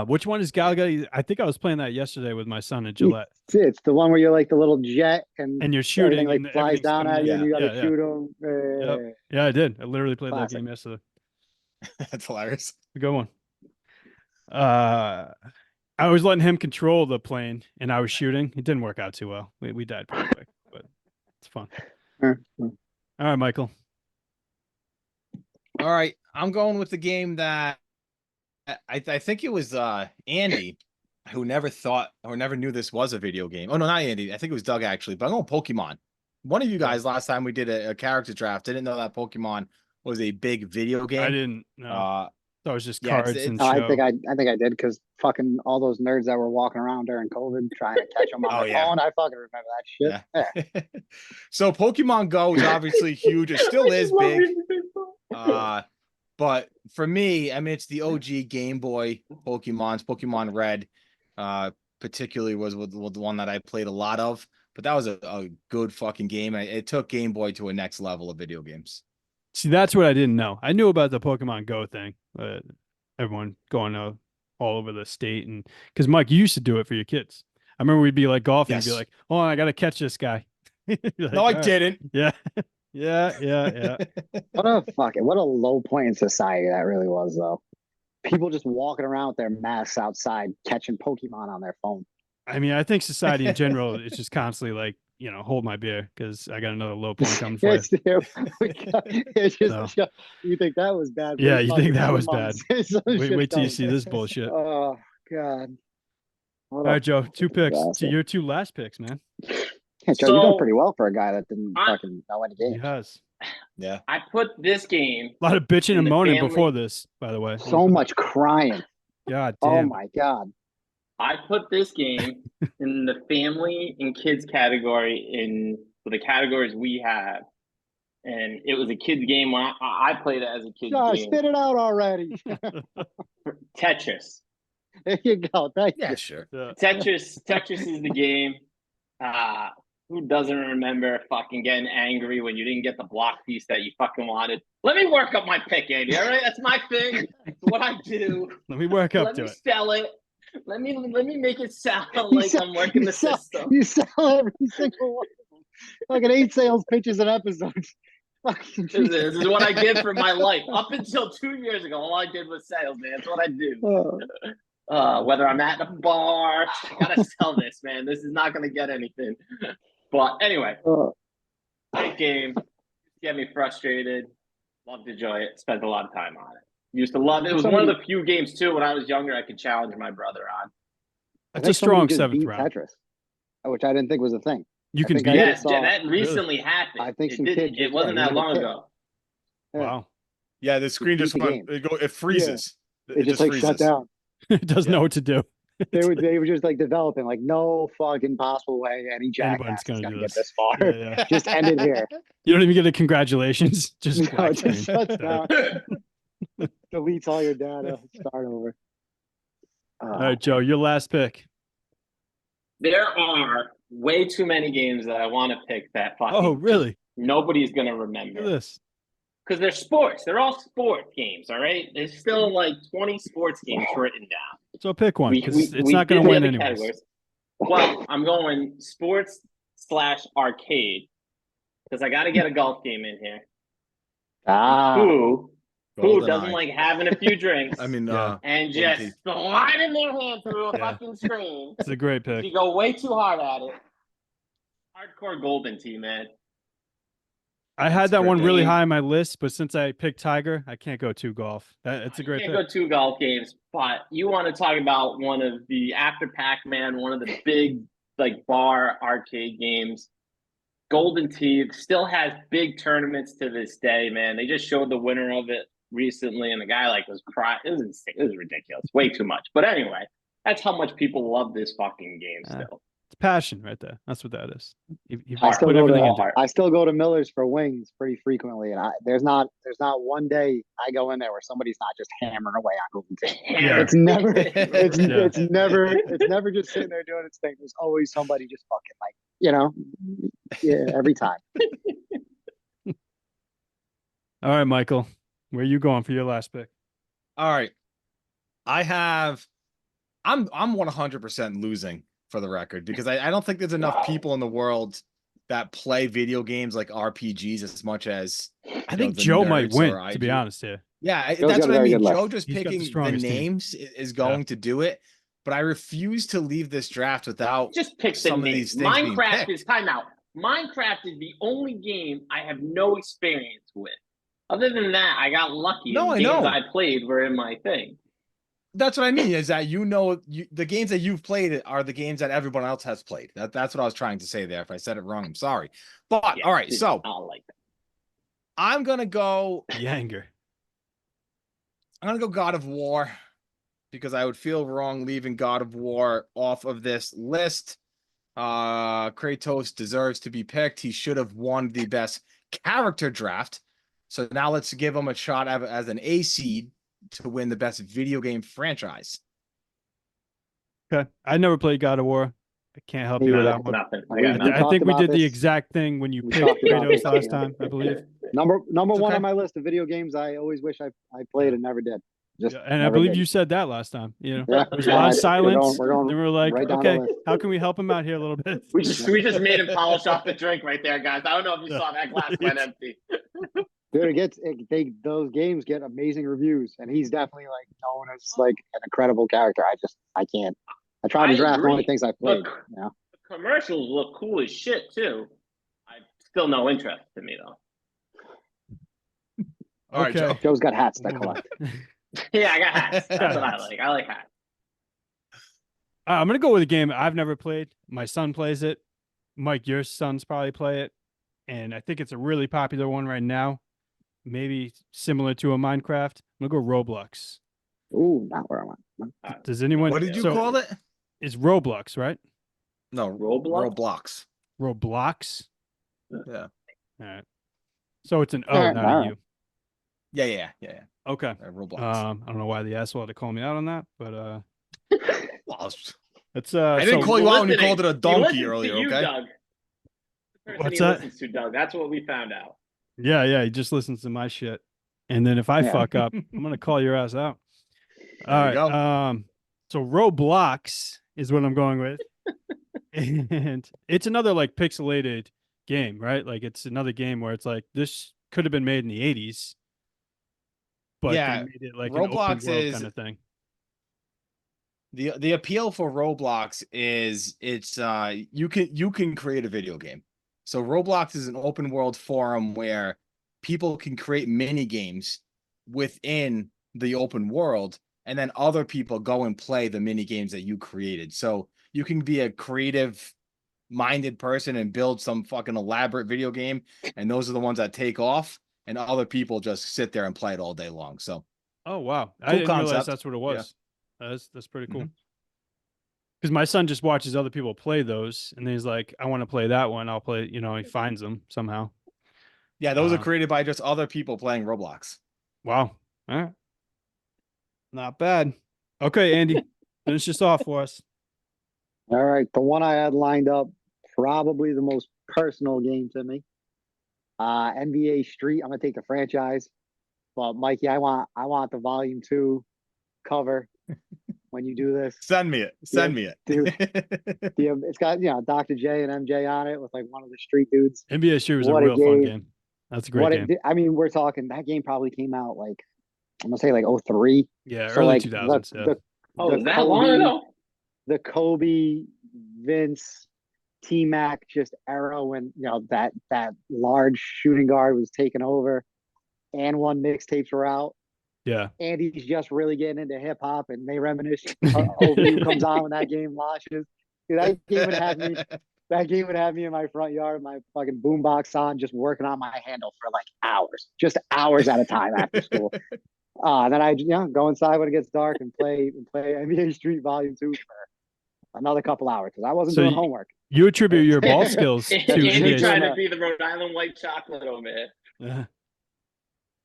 [SPEAKER 1] Which one is Galaga? I think I was playing that yesterday with my son at Gillette.
[SPEAKER 4] It's the one where you're like the little jet and
[SPEAKER 1] And you're shooting
[SPEAKER 4] everything
[SPEAKER 1] and
[SPEAKER 4] like flies
[SPEAKER 1] everything's
[SPEAKER 4] down
[SPEAKER 1] coming
[SPEAKER 4] at
[SPEAKER 1] in.
[SPEAKER 4] you and you gotta
[SPEAKER 1] Yeah, yeah.
[SPEAKER 4] shoot them.
[SPEAKER 1] Yep. Yeah, I did. I literally played
[SPEAKER 4] Classic.
[SPEAKER 1] that game yesterday.
[SPEAKER 2] That's hilarious.
[SPEAKER 1] A good one. I was letting him control the plane and I was shooting. It didn't work out too well. We died pretty quick, but it's fun. All right, Michael.
[SPEAKER 2] All right, I'm going with the game that I think it was Andy who never thought or never knew this was a video game. Oh no, not Andy. I think it was Doug actually. But I'm going Pokemon. One of you guys last time we did a character draft didn't know that Pokemon was a big video game.
[SPEAKER 1] I didn't know. That was just
[SPEAKER 2] yeah, it's-
[SPEAKER 1] cards
[SPEAKER 2] it's-
[SPEAKER 1] and
[SPEAKER 4] Oh,
[SPEAKER 1] show.
[SPEAKER 4] I think I did because fucking all those nerds that were walking around during COVID trying to catch them on
[SPEAKER 2] Oh,
[SPEAKER 4] their
[SPEAKER 2] yeah.
[SPEAKER 4] phone. I fucking remember that shit. Yeah.
[SPEAKER 2] So Pokemon Go is obviously huge. It still is big. But for me, I mean, it's the OG Game Boy Pokemon's Pokemon Red, particularly was the one that I played a lot of. But that was a good fucking game. It took Game Boy to a next level of video games.
[SPEAKER 1] See, that's what I didn't know. I knew about the Pokemon Go thing. Everyone going all over the state, and because Mike, you used to do it for your kids. I remember we'd be like golfing and be
[SPEAKER 2] Yes.
[SPEAKER 1] like, "Oh, I got to catch this guy." You're like,
[SPEAKER 2] No, I
[SPEAKER 1] "All right."
[SPEAKER 2] didn't.
[SPEAKER 1] Yeah, yeah.
[SPEAKER 4] What a low point in society that really was though. People just walking around with their masks outside catching Pokemon on their phone.
[SPEAKER 1] I mean, I think society in general is just constantly like, hold my beer because I got another low point coming for you.
[SPEAKER 4] It's just, you think that was bad?
[SPEAKER 1] Yeah,
[SPEAKER 4] wait
[SPEAKER 1] you think
[SPEAKER 4] fucking
[SPEAKER 1] that
[SPEAKER 4] 7
[SPEAKER 1] was
[SPEAKER 4] months.
[SPEAKER 1] Wait,
[SPEAKER 4] Some shit's
[SPEAKER 1] wait till you
[SPEAKER 4] coming.
[SPEAKER 1] see this bullshit.
[SPEAKER 4] Oh God.
[SPEAKER 1] All right, Joe, 2 picks.
[SPEAKER 4] disaster.
[SPEAKER 1] Your 2 last picks, man.
[SPEAKER 4] Yeah, Joe, you're doing
[SPEAKER 3] So-
[SPEAKER 4] pretty well for a guy that didn't
[SPEAKER 3] I-
[SPEAKER 4] fucking know any
[SPEAKER 1] He
[SPEAKER 4] games.
[SPEAKER 1] has.
[SPEAKER 2] Yeah.
[SPEAKER 3] I put this game.
[SPEAKER 1] A lot of bitching
[SPEAKER 3] In
[SPEAKER 1] and
[SPEAKER 3] the
[SPEAKER 1] moaning
[SPEAKER 3] family-
[SPEAKER 1] before this, by the way.
[SPEAKER 4] So much crying.
[SPEAKER 1] God
[SPEAKER 4] Oh
[SPEAKER 1] damn.
[SPEAKER 4] my god.
[SPEAKER 3] I put this game in the family and kids category in the categories we have, and it was a kids game when I played it as a kid
[SPEAKER 4] Josh,
[SPEAKER 3] game.
[SPEAKER 4] spit it out already.
[SPEAKER 3] Tetris.
[SPEAKER 4] There you go. Thank
[SPEAKER 2] Yeah,
[SPEAKER 4] you.
[SPEAKER 2] sure.
[SPEAKER 1] Yeah.
[SPEAKER 3] Tetris is the game. Who doesn't remember fucking getting angry when you didn't get the block piece that you fucking wanted? Let me work up my pick, Andy. All right, that's my thing. It's what I do.
[SPEAKER 1] Let me work up
[SPEAKER 3] Let
[SPEAKER 1] to
[SPEAKER 3] me
[SPEAKER 1] it.
[SPEAKER 3] sell it. Let me make it sound like I'm working the system.
[SPEAKER 4] You sell every single one. Like an 8 sales pitches an episode. Fucking
[SPEAKER 3] This is what I did for my life. Up until 2 years ago, all I did was sales, man. That's what I do. Whether I'm at a bar, I gotta sell this, man. This is not gonna get anything. But anyway, great game. Get me frustrated. Loved to enjoy it. Spent a lot of time on it. Used to love it. It was one of the few games too when I was younger I could challenge my brother on.
[SPEAKER 1] That's a strong
[SPEAKER 4] just
[SPEAKER 1] 7th
[SPEAKER 4] beat
[SPEAKER 1] round.
[SPEAKER 4] Tetris, which I didn't think was a thing.
[SPEAKER 1] You
[SPEAKER 4] I
[SPEAKER 1] can
[SPEAKER 4] think
[SPEAKER 1] beat
[SPEAKER 4] I
[SPEAKER 1] it.
[SPEAKER 3] Yes,
[SPEAKER 4] saw-
[SPEAKER 3] that recently happened.
[SPEAKER 4] I think
[SPEAKER 3] it
[SPEAKER 4] some
[SPEAKER 3] didn't.
[SPEAKER 4] kid
[SPEAKER 3] It
[SPEAKER 4] just-
[SPEAKER 3] wasn't
[SPEAKER 4] yeah,
[SPEAKER 3] that
[SPEAKER 4] he
[SPEAKER 3] long
[SPEAKER 4] hit.
[SPEAKER 3] ago.
[SPEAKER 4] Yeah.
[SPEAKER 1] Wow.
[SPEAKER 2] Yeah, the screen
[SPEAKER 4] beat
[SPEAKER 2] just
[SPEAKER 4] the
[SPEAKER 2] went.
[SPEAKER 4] game.
[SPEAKER 2] It freezes.
[SPEAKER 4] It just like shut
[SPEAKER 2] freezes.
[SPEAKER 4] down.
[SPEAKER 1] It doesn't know what to do.
[SPEAKER 4] They were just like developing, like no fucking possible way any jackass
[SPEAKER 1] Anybody's
[SPEAKER 4] is
[SPEAKER 1] gonna
[SPEAKER 4] gonna
[SPEAKER 1] do
[SPEAKER 4] get
[SPEAKER 1] this.
[SPEAKER 4] this far.
[SPEAKER 1] Yeah, yeah.
[SPEAKER 4] Just end it here.
[SPEAKER 1] You don't even get a congratulations. Just
[SPEAKER 4] No,
[SPEAKER 1] black
[SPEAKER 4] it just
[SPEAKER 1] screen.
[SPEAKER 4] shuts down. Deletes all your data. Start over.
[SPEAKER 1] All right, Joe, your last pick.
[SPEAKER 3] There are way too many games that I want to pick that fucking
[SPEAKER 1] Oh, really?
[SPEAKER 3] nobody's gonna
[SPEAKER 1] Look at
[SPEAKER 3] remember
[SPEAKER 1] this.
[SPEAKER 3] because they're sports. They're all sport games. All right, there's still like 20 sports games written down.
[SPEAKER 1] So pick one because it's
[SPEAKER 3] we
[SPEAKER 1] not going
[SPEAKER 3] did
[SPEAKER 1] to
[SPEAKER 3] the
[SPEAKER 1] win
[SPEAKER 3] other
[SPEAKER 1] anyways.
[SPEAKER 3] categories. Well, I'm going sports/arcade because I got to get a golf game in here. Who
[SPEAKER 2] Golden
[SPEAKER 3] doesn't
[SPEAKER 2] Eye.
[SPEAKER 3] like having a few drinks?
[SPEAKER 2] I mean,
[SPEAKER 1] Yeah.
[SPEAKER 3] and
[SPEAKER 2] Golden
[SPEAKER 3] just
[SPEAKER 2] Tee.
[SPEAKER 3] sliding their hand through a
[SPEAKER 1] Yeah.
[SPEAKER 3] fucking screen.
[SPEAKER 1] It's a great
[SPEAKER 3] If
[SPEAKER 1] pick.
[SPEAKER 3] you go way too hard at it. Hardcore Golden Tee, man.
[SPEAKER 1] I had
[SPEAKER 2] That's
[SPEAKER 1] that
[SPEAKER 2] a
[SPEAKER 1] one
[SPEAKER 2] great
[SPEAKER 1] really
[SPEAKER 3] game.
[SPEAKER 1] high on my list, but since I picked Tiger, I can't go too golf. It's a
[SPEAKER 3] You
[SPEAKER 1] great
[SPEAKER 3] can't
[SPEAKER 1] pick.
[SPEAKER 3] go two golf games, but you want to talk about one of the after Pac-Man, one of the big like bar arcade games. Golden Tee still has big tournaments to this day, man. They just showed the winner of it recently, and the guy like was crying. It was insane. It was ridiculous. Way too much. But anyway, that's how much people love this fucking game still.
[SPEAKER 1] It's passion right there. That's what that is. You
[SPEAKER 4] I still
[SPEAKER 1] put
[SPEAKER 4] go
[SPEAKER 1] everything
[SPEAKER 4] to
[SPEAKER 1] into it.
[SPEAKER 4] I still go to Miller's for wings pretty frequently, and there's not one day I go in there where somebody's not just hammering away on Golden Tee.
[SPEAKER 1] Yeah.
[SPEAKER 4] It's never it's
[SPEAKER 1] Yeah.
[SPEAKER 4] it's never just sitting there doing its thing. There's always somebody just fucking like every time.
[SPEAKER 1] All right, Michael, where are you going for your last pick?
[SPEAKER 2] All right. I'm 100% losing for the record because I don't think there's enough people in the world that play video games like RPGs as much as
[SPEAKER 1] I think
[SPEAKER 2] the
[SPEAKER 1] Joe might
[SPEAKER 2] nerds
[SPEAKER 1] win,
[SPEAKER 2] or
[SPEAKER 1] to be
[SPEAKER 2] I do.
[SPEAKER 1] honest here.
[SPEAKER 2] Yeah,
[SPEAKER 4] Joe's
[SPEAKER 2] that's
[SPEAKER 4] got a
[SPEAKER 2] what I
[SPEAKER 4] very
[SPEAKER 2] mean.
[SPEAKER 4] good list.
[SPEAKER 2] Joe just
[SPEAKER 1] He's got the
[SPEAKER 2] picking the
[SPEAKER 1] strongest team.
[SPEAKER 2] names is going to do it, but I refuse to leave this draft without
[SPEAKER 3] Just pick
[SPEAKER 2] some
[SPEAKER 3] the
[SPEAKER 2] of
[SPEAKER 3] name.
[SPEAKER 2] these things being
[SPEAKER 3] Minecraft
[SPEAKER 2] picked.
[SPEAKER 3] is timeout. Minecraft is the only game I have no experience with. Other than that, I got lucky.
[SPEAKER 2] No,
[SPEAKER 3] and
[SPEAKER 2] I
[SPEAKER 3] the games
[SPEAKER 2] know.
[SPEAKER 3] I played were in my thing.
[SPEAKER 2] That's what I mean is that the games that you've played are the games that everyone else has played. That's what I was trying to say there. If I said it wrong, I'm sorry. But
[SPEAKER 3] Yeah,
[SPEAKER 2] all right,
[SPEAKER 3] dude,
[SPEAKER 2] so
[SPEAKER 3] I don't like that.
[SPEAKER 2] I'm gonna go
[SPEAKER 1] The anger.
[SPEAKER 2] God of War because I would feel wrong leaving God of War off of this list. Kratos deserves to be picked. He should have won the best character draft. So now let's give him a shot as an A seed to win the best video game franchise.
[SPEAKER 1] Okay. I never played God of War. I can't help
[SPEAKER 4] Me
[SPEAKER 1] you with
[SPEAKER 4] neither.
[SPEAKER 1] that one.
[SPEAKER 3] Nothing. I
[SPEAKER 4] We-
[SPEAKER 3] got
[SPEAKER 4] we
[SPEAKER 3] nothing.
[SPEAKER 1] I
[SPEAKER 4] talked
[SPEAKER 1] think we
[SPEAKER 4] about
[SPEAKER 1] did the
[SPEAKER 4] this.
[SPEAKER 1] exact thing when you
[SPEAKER 4] We
[SPEAKER 1] picked
[SPEAKER 4] talked about
[SPEAKER 1] Kratos
[SPEAKER 4] this,
[SPEAKER 1] last
[SPEAKER 4] yeah.
[SPEAKER 1] time, I believe.
[SPEAKER 4] Number
[SPEAKER 2] It's
[SPEAKER 4] one
[SPEAKER 2] okay.
[SPEAKER 4] on my list of video games I always wish I played and never did. Just
[SPEAKER 1] Yeah, and I
[SPEAKER 4] never
[SPEAKER 1] believe
[SPEAKER 4] did.
[SPEAKER 1] you said that last time. You know,
[SPEAKER 4] Yeah,
[SPEAKER 1] there was a lot of
[SPEAKER 4] we're
[SPEAKER 1] silence.
[SPEAKER 4] we're going
[SPEAKER 1] Then we were like,
[SPEAKER 4] right down the
[SPEAKER 1] okay,
[SPEAKER 4] list.
[SPEAKER 1] how can we help him out here a little bit?
[SPEAKER 3] We just made him polish off the drink right there, guys. I don't know if you saw that glass went empty.
[SPEAKER 4] Dude, those games get amazing reviews, and he's definitely like known as like an incredible character. I can't. I tried to
[SPEAKER 3] I
[SPEAKER 4] draft one of
[SPEAKER 3] agree.
[SPEAKER 4] the things I played.
[SPEAKER 3] Look,
[SPEAKER 4] You know?
[SPEAKER 3] the commercials look cool as shit too. I still no interest to me though.
[SPEAKER 2] All right,
[SPEAKER 1] Okay.
[SPEAKER 2] Joe.
[SPEAKER 4] Joe's got hats that collect.
[SPEAKER 3] Yeah, I got hats. That's what I like. I like hats.
[SPEAKER 1] I'm gonna go with a game I've never played. My son plays it. Mike, your sons probably play it, and I think it's a really popular one right now. maybe similar to a Minecraft. I'm gonna go Roblox.
[SPEAKER 4] Ooh, not where I want.
[SPEAKER 1] Does anyone?
[SPEAKER 2] What did you
[SPEAKER 1] so
[SPEAKER 2] call it?
[SPEAKER 1] It's Roblox, right?
[SPEAKER 2] No,
[SPEAKER 3] Roblox?
[SPEAKER 2] Roblox.
[SPEAKER 1] Roblox.
[SPEAKER 2] Yeah.
[SPEAKER 1] All right. So it's an O,
[SPEAKER 4] Alright,
[SPEAKER 1] not a
[SPEAKER 4] alright.
[SPEAKER 1] U.
[SPEAKER 2] Yeah.
[SPEAKER 1] Okay.
[SPEAKER 2] Roblox.
[SPEAKER 1] I don't know why the asshole had to call me out on that, but
[SPEAKER 2] Well,
[SPEAKER 1] it's
[SPEAKER 2] I didn't
[SPEAKER 1] so
[SPEAKER 2] call you out when you
[SPEAKER 3] Listening.
[SPEAKER 2] called it a
[SPEAKER 3] He
[SPEAKER 2] donkey
[SPEAKER 3] listens
[SPEAKER 2] earlier,
[SPEAKER 3] to you,
[SPEAKER 2] okay?
[SPEAKER 3] Doug. The person
[SPEAKER 1] What's
[SPEAKER 3] he
[SPEAKER 1] that?
[SPEAKER 3] listens to, Doug. That's what we found out.
[SPEAKER 1] yeah, he just listens to my shit. And then if I
[SPEAKER 4] Yeah.
[SPEAKER 1] fuck up, I'm gonna call your ass out.
[SPEAKER 2] There
[SPEAKER 1] All
[SPEAKER 2] you
[SPEAKER 1] right.
[SPEAKER 2] go.
[SPEAKER 1] So Roblox is what I'm going with. And it's another like pixelated game, right? Like it's another game where it's like this could have been made in the 80s, but
[SPEAKER 2] Yeah,
[SPEAKER 1] they made it like an open
[SPEAKER 2] Roblox
[SPEAKER 1] world
[SPEAKER 2] is
[SPEAKER 1] kind of thing.
[SPEAKER 2] the appeal for Roblox is it's you can create a video game. So Roblox is an open world forum where people can create mini games within the open world, and then other people go and play the mini games that you created. So you can be a creative minded person and build some fucking elaborate video game, and those are the ones that take off, and other people just sit there and play it all day long. So
[SPEAKER 1] Oh wow. I
[SPEAKER 2] Cool
[SPEAKER 1] didn't realize
[SPEAKER 2] concept.
[SPEAKER 1] that's what it
[SPEAKER 2] Yeah.
[SPEAKER 1] was. That's pretty cool.
[SPEAKER 2] Mhm.
[SPEAKER 1] Because my son just watches other people play those, and then he's like, "I want to play that one. I'll play." He finds them somehow.
[SPEAKER 2] yeah, those are
[SPEAKER 1] Uh,
[SPEAKER 2] created by just other people playing Roblox.
[SPEAKER 1] Wow. All right. Not bad. Okay, Andy, finish this off for us.
[SPEAKER 4] All right, the one I had lined up, probably the most personal game to me. NBA Street. I'm gonna take the franchise, but Mikey, I want the Volume 2 cover when you do this.
[SPEAKER 2] Send me it. Send me
[SPEAKER 4] dude.
[SPEAKER 2] it.
[SPEAKER 4] It's got Dr. J and MJ on it with like one of the street dudes.
[SPEAKER 1] NBA Street was a
[SPEAKER 4] What a
[SPEAKER 1] real fun
[SPEAKER 4] game.
[SPEAKER 1] game. That's a great game.
[SPEAKER 4] I mean, we're talking that game probably came out like I'm gonna say like 03.
[SPEAKER 1] Yeah,
[SPEAKER 4] So
[SPEAKER 1] early
[SPEAKER 4] like
[SPEAKER 1] 2000s. Yeah.
[SPEAKER 3] Oh,
[SPEAKER 4] the
[SPEAKER 3] is that long ago?
[SPEAKER 4] the Kobe, Vince, T Mac just era when that large shooting guard was taken over, and one mixtapes were out.
[SPEAKER 1] Yeah.
[SPEAKER 4] Andy's just really getting into hip hop, and they reminisce. OVU comes on when that game launches. Dude, that game would have me. That game would have me in my front yard, my fucking boombox on, just working on my handle for like hours, just hours at a time after school. Then I go inside when it gets dark and play NBA Street Volume 2 for another couple hours because I wasn't
[SPEAKER 1] So
[SPEAKER 4] doing homework.
[SPEAKER 1] You attribute your ball skills to
[SPEAKER 3] Andy
[SPEAKER 1] NBA
[SPEAKER 3] trying
[SPEAKER 1] Street.
[SPEAKER 3] to be the Rhode Island white chocolate over here.
[SPEAKER 1] Yeah.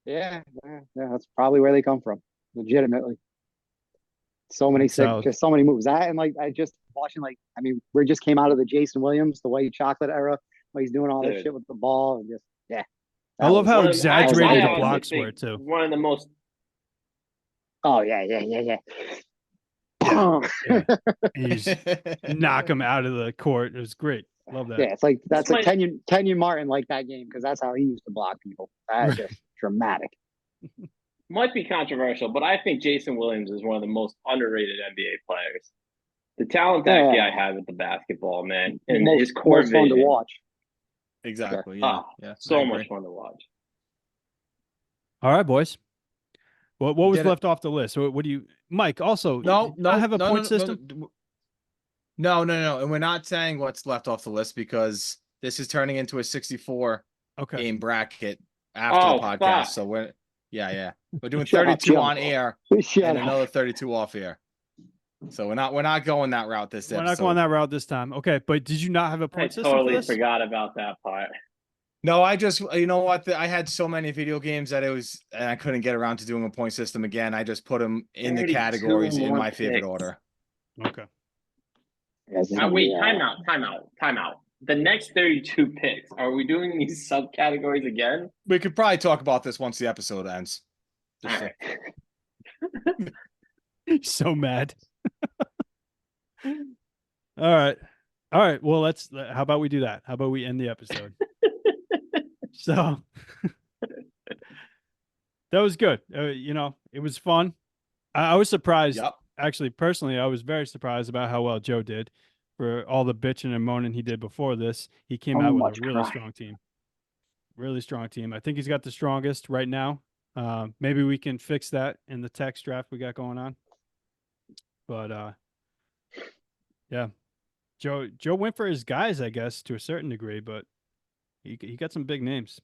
[SPEAKER 4] Yeah, that's probably where they come from. Legitimately. So many sick,
[SPEAKER 1] Solid.
[SPEAKER 4] just so many moves. That and like I just watching we just came out of the Jason Williams, the white chocolate era, where he's doing all that
[SPEAKER 3] Dude.
[SPEAKER 4] shit with the ball and just
[SPEAKER 1] I love how
[SPEAKER 3] One of-
[SPEAKER 1] exaggerated
[SPEAKER 3] I
[SPEAKER 1] the
[SPEAKER 3] honestly
[SPEAKER 1] blocks
[SPEAKER 3] think
[SPEAKER 1] were too.
[SPEAKER 3] One of the most
[SPEAKER 4] Oh yeah.
[SPEAKER 1] Yeah. And you just knock him out of the court. It was great. Love that.
[SPEAKER 4] Yeah, it's like that's
[SPEAKER 3] This
[SPEAKER 4] like Kenyon Martin like that game because that's how he used to block people. That's just dramatic.
[SPEAKER 3] might be controversial, but I think Jason Williams is one of the most underrated NBA players. The talent that guy had with the basketball, man, and his core
[SPEAKER 4] most fun to
[SPEAKER 3] vision.
[SPEAKER 4] watch.
[SPEAKER 2] Exactly. Yeah. Yeah.
[SPEAKER 3] So
[SPEAKER 2] I
[SPEAKER 3] much
[SPEAKER 2] agree.
[SPEAKER 3] fun to watch.
[SPEAKER 1] All right, boys. What was
[SPEAKER 2] Did it.
[SPEAKER 1] left off the list? What do you, Mike? Also,
[SPEAKER 2] No,
[SPEAKER 1] do you not have a
[SPEAKER 2] no,
[SPEAKER 1] point
[SPEAKER 2] no,
[SPEAKER 1] system.
[SPEAKER 2] No. And we're not saying what's left off the list because this is turning into a 64
[SPEAKER 1] Okay.
[SPEAKER 2] game bracket after
[SPEAKER 3] Oh,
[SPEAKER 2] the podcast.
[SPEAKER 3] fuck.
[SPEAKER 2] So we're doing
[SPEAKER 4] Shut up,
[SPEAKER 2] 32
[SPEAKER 4] Joe.
[SPEAKER 2] on air
[SPEAKER 4] Shut
[SPEAKER 2] and
[SPEAKER 4] up.
[SPEAKER 2] another 32 off air. So we're not going that route this
[SPEAKER 1] We're
[SPEAKER 2] episode.
[SPEAKER 1] not going that route this time. Okay, but did you not have a
[SPEAKER 3] I
[SPEAKER 1] point system for
[SPEAKER 3] totally
[SPEAKER 1] this?
[SPEAKER 3] forgot about that part.
[SPEAKER 2] No, I just you know what I had so many video games that I couldn't get around to doing a point system again. I just put them in the
[SPEAKER 3] 32
[SPEAKER 2] categories in
[SPEAKER 3] more
[SPEAKER 2] my favorite
[SPEAKER 3] picks.
[SPEAKER 2] order.
[SPEAKER 1] Okay.
[SPEAKER 3] Wait, time out. The next 32 picks, are we doing these subcategories again?
[SPEAKER 2] We could probably talk about this once the episode ends. Just
[SPEAKER 3] All right.
[SPEAKER 1] So mad. All right. Well, how about we do that? How about we end the episode? So that was good. It was fun. I was surprised.
[SPEAKER 2] Yep.
[SPEAKER 1] Actually, personally, I was very surprised about how well Joe did for all the bitching and moaning he did before this. He came out with
[SPEAKER 4] much
[SPEAKER 1] a really
[SPEAKER 4] crying.
[SPEAKER 1] strong team. Really strong team. I think he's got the strongest right now. Maybe we can fix that in the text draft we got going on. But yeah, Joe went for his guys, I guess, to a certain degree, but he got some big names.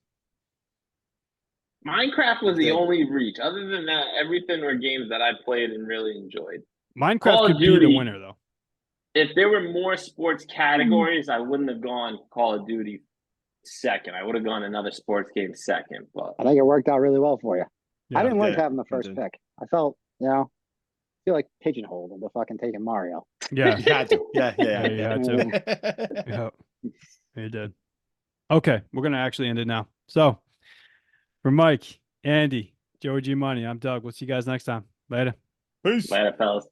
[SPEAKER 3] Minecraft was the
[SPEAKER 2] Good.
[SPEAKER 3] only reach. Other than that, everything were games that I played and really enjoyed.
[SPEAKER 1] Minecraft
[SPEAKER 3] Call of
[SPEAKER 1] could be the
[SPEAKER 3] Duty.
[SPEAKER 1] winner though.
[SPEAKER 3] If there were more sports categories, I wouldn't have gone Call of Duty second. I would have gone another sports game second. But
[SPEAKER 4] I think it worked out really well for you.
[SPEAKER 1] Yeah.
[SPEAKER 4] I didn't like
[SPEAKER 2] did.
[SPEAKER 4] having the
[SPEAKER 2] It
[SPEAKER 4] first
[SPEAKER 2] did.
[SPEAKER 4] pick. I felt, I feel like pigeonholed into fucking taking Mario.
[SPEAKER 1] Yeah.
[SPEAKER 2] You had to. Yeah,
[SPEAKER 1] Yeah, you
[SPEAKER 2] yeah.
[SPEAKER 1] had to. Yeah. You did. Okay, we're gonna actually end it now. So for Mike, Andy, Joey G Money, I'm Doug. We'll see you guys next time. Later.
[SPEAKER 2] Peace.
[SPEAKER 3] later, fellas.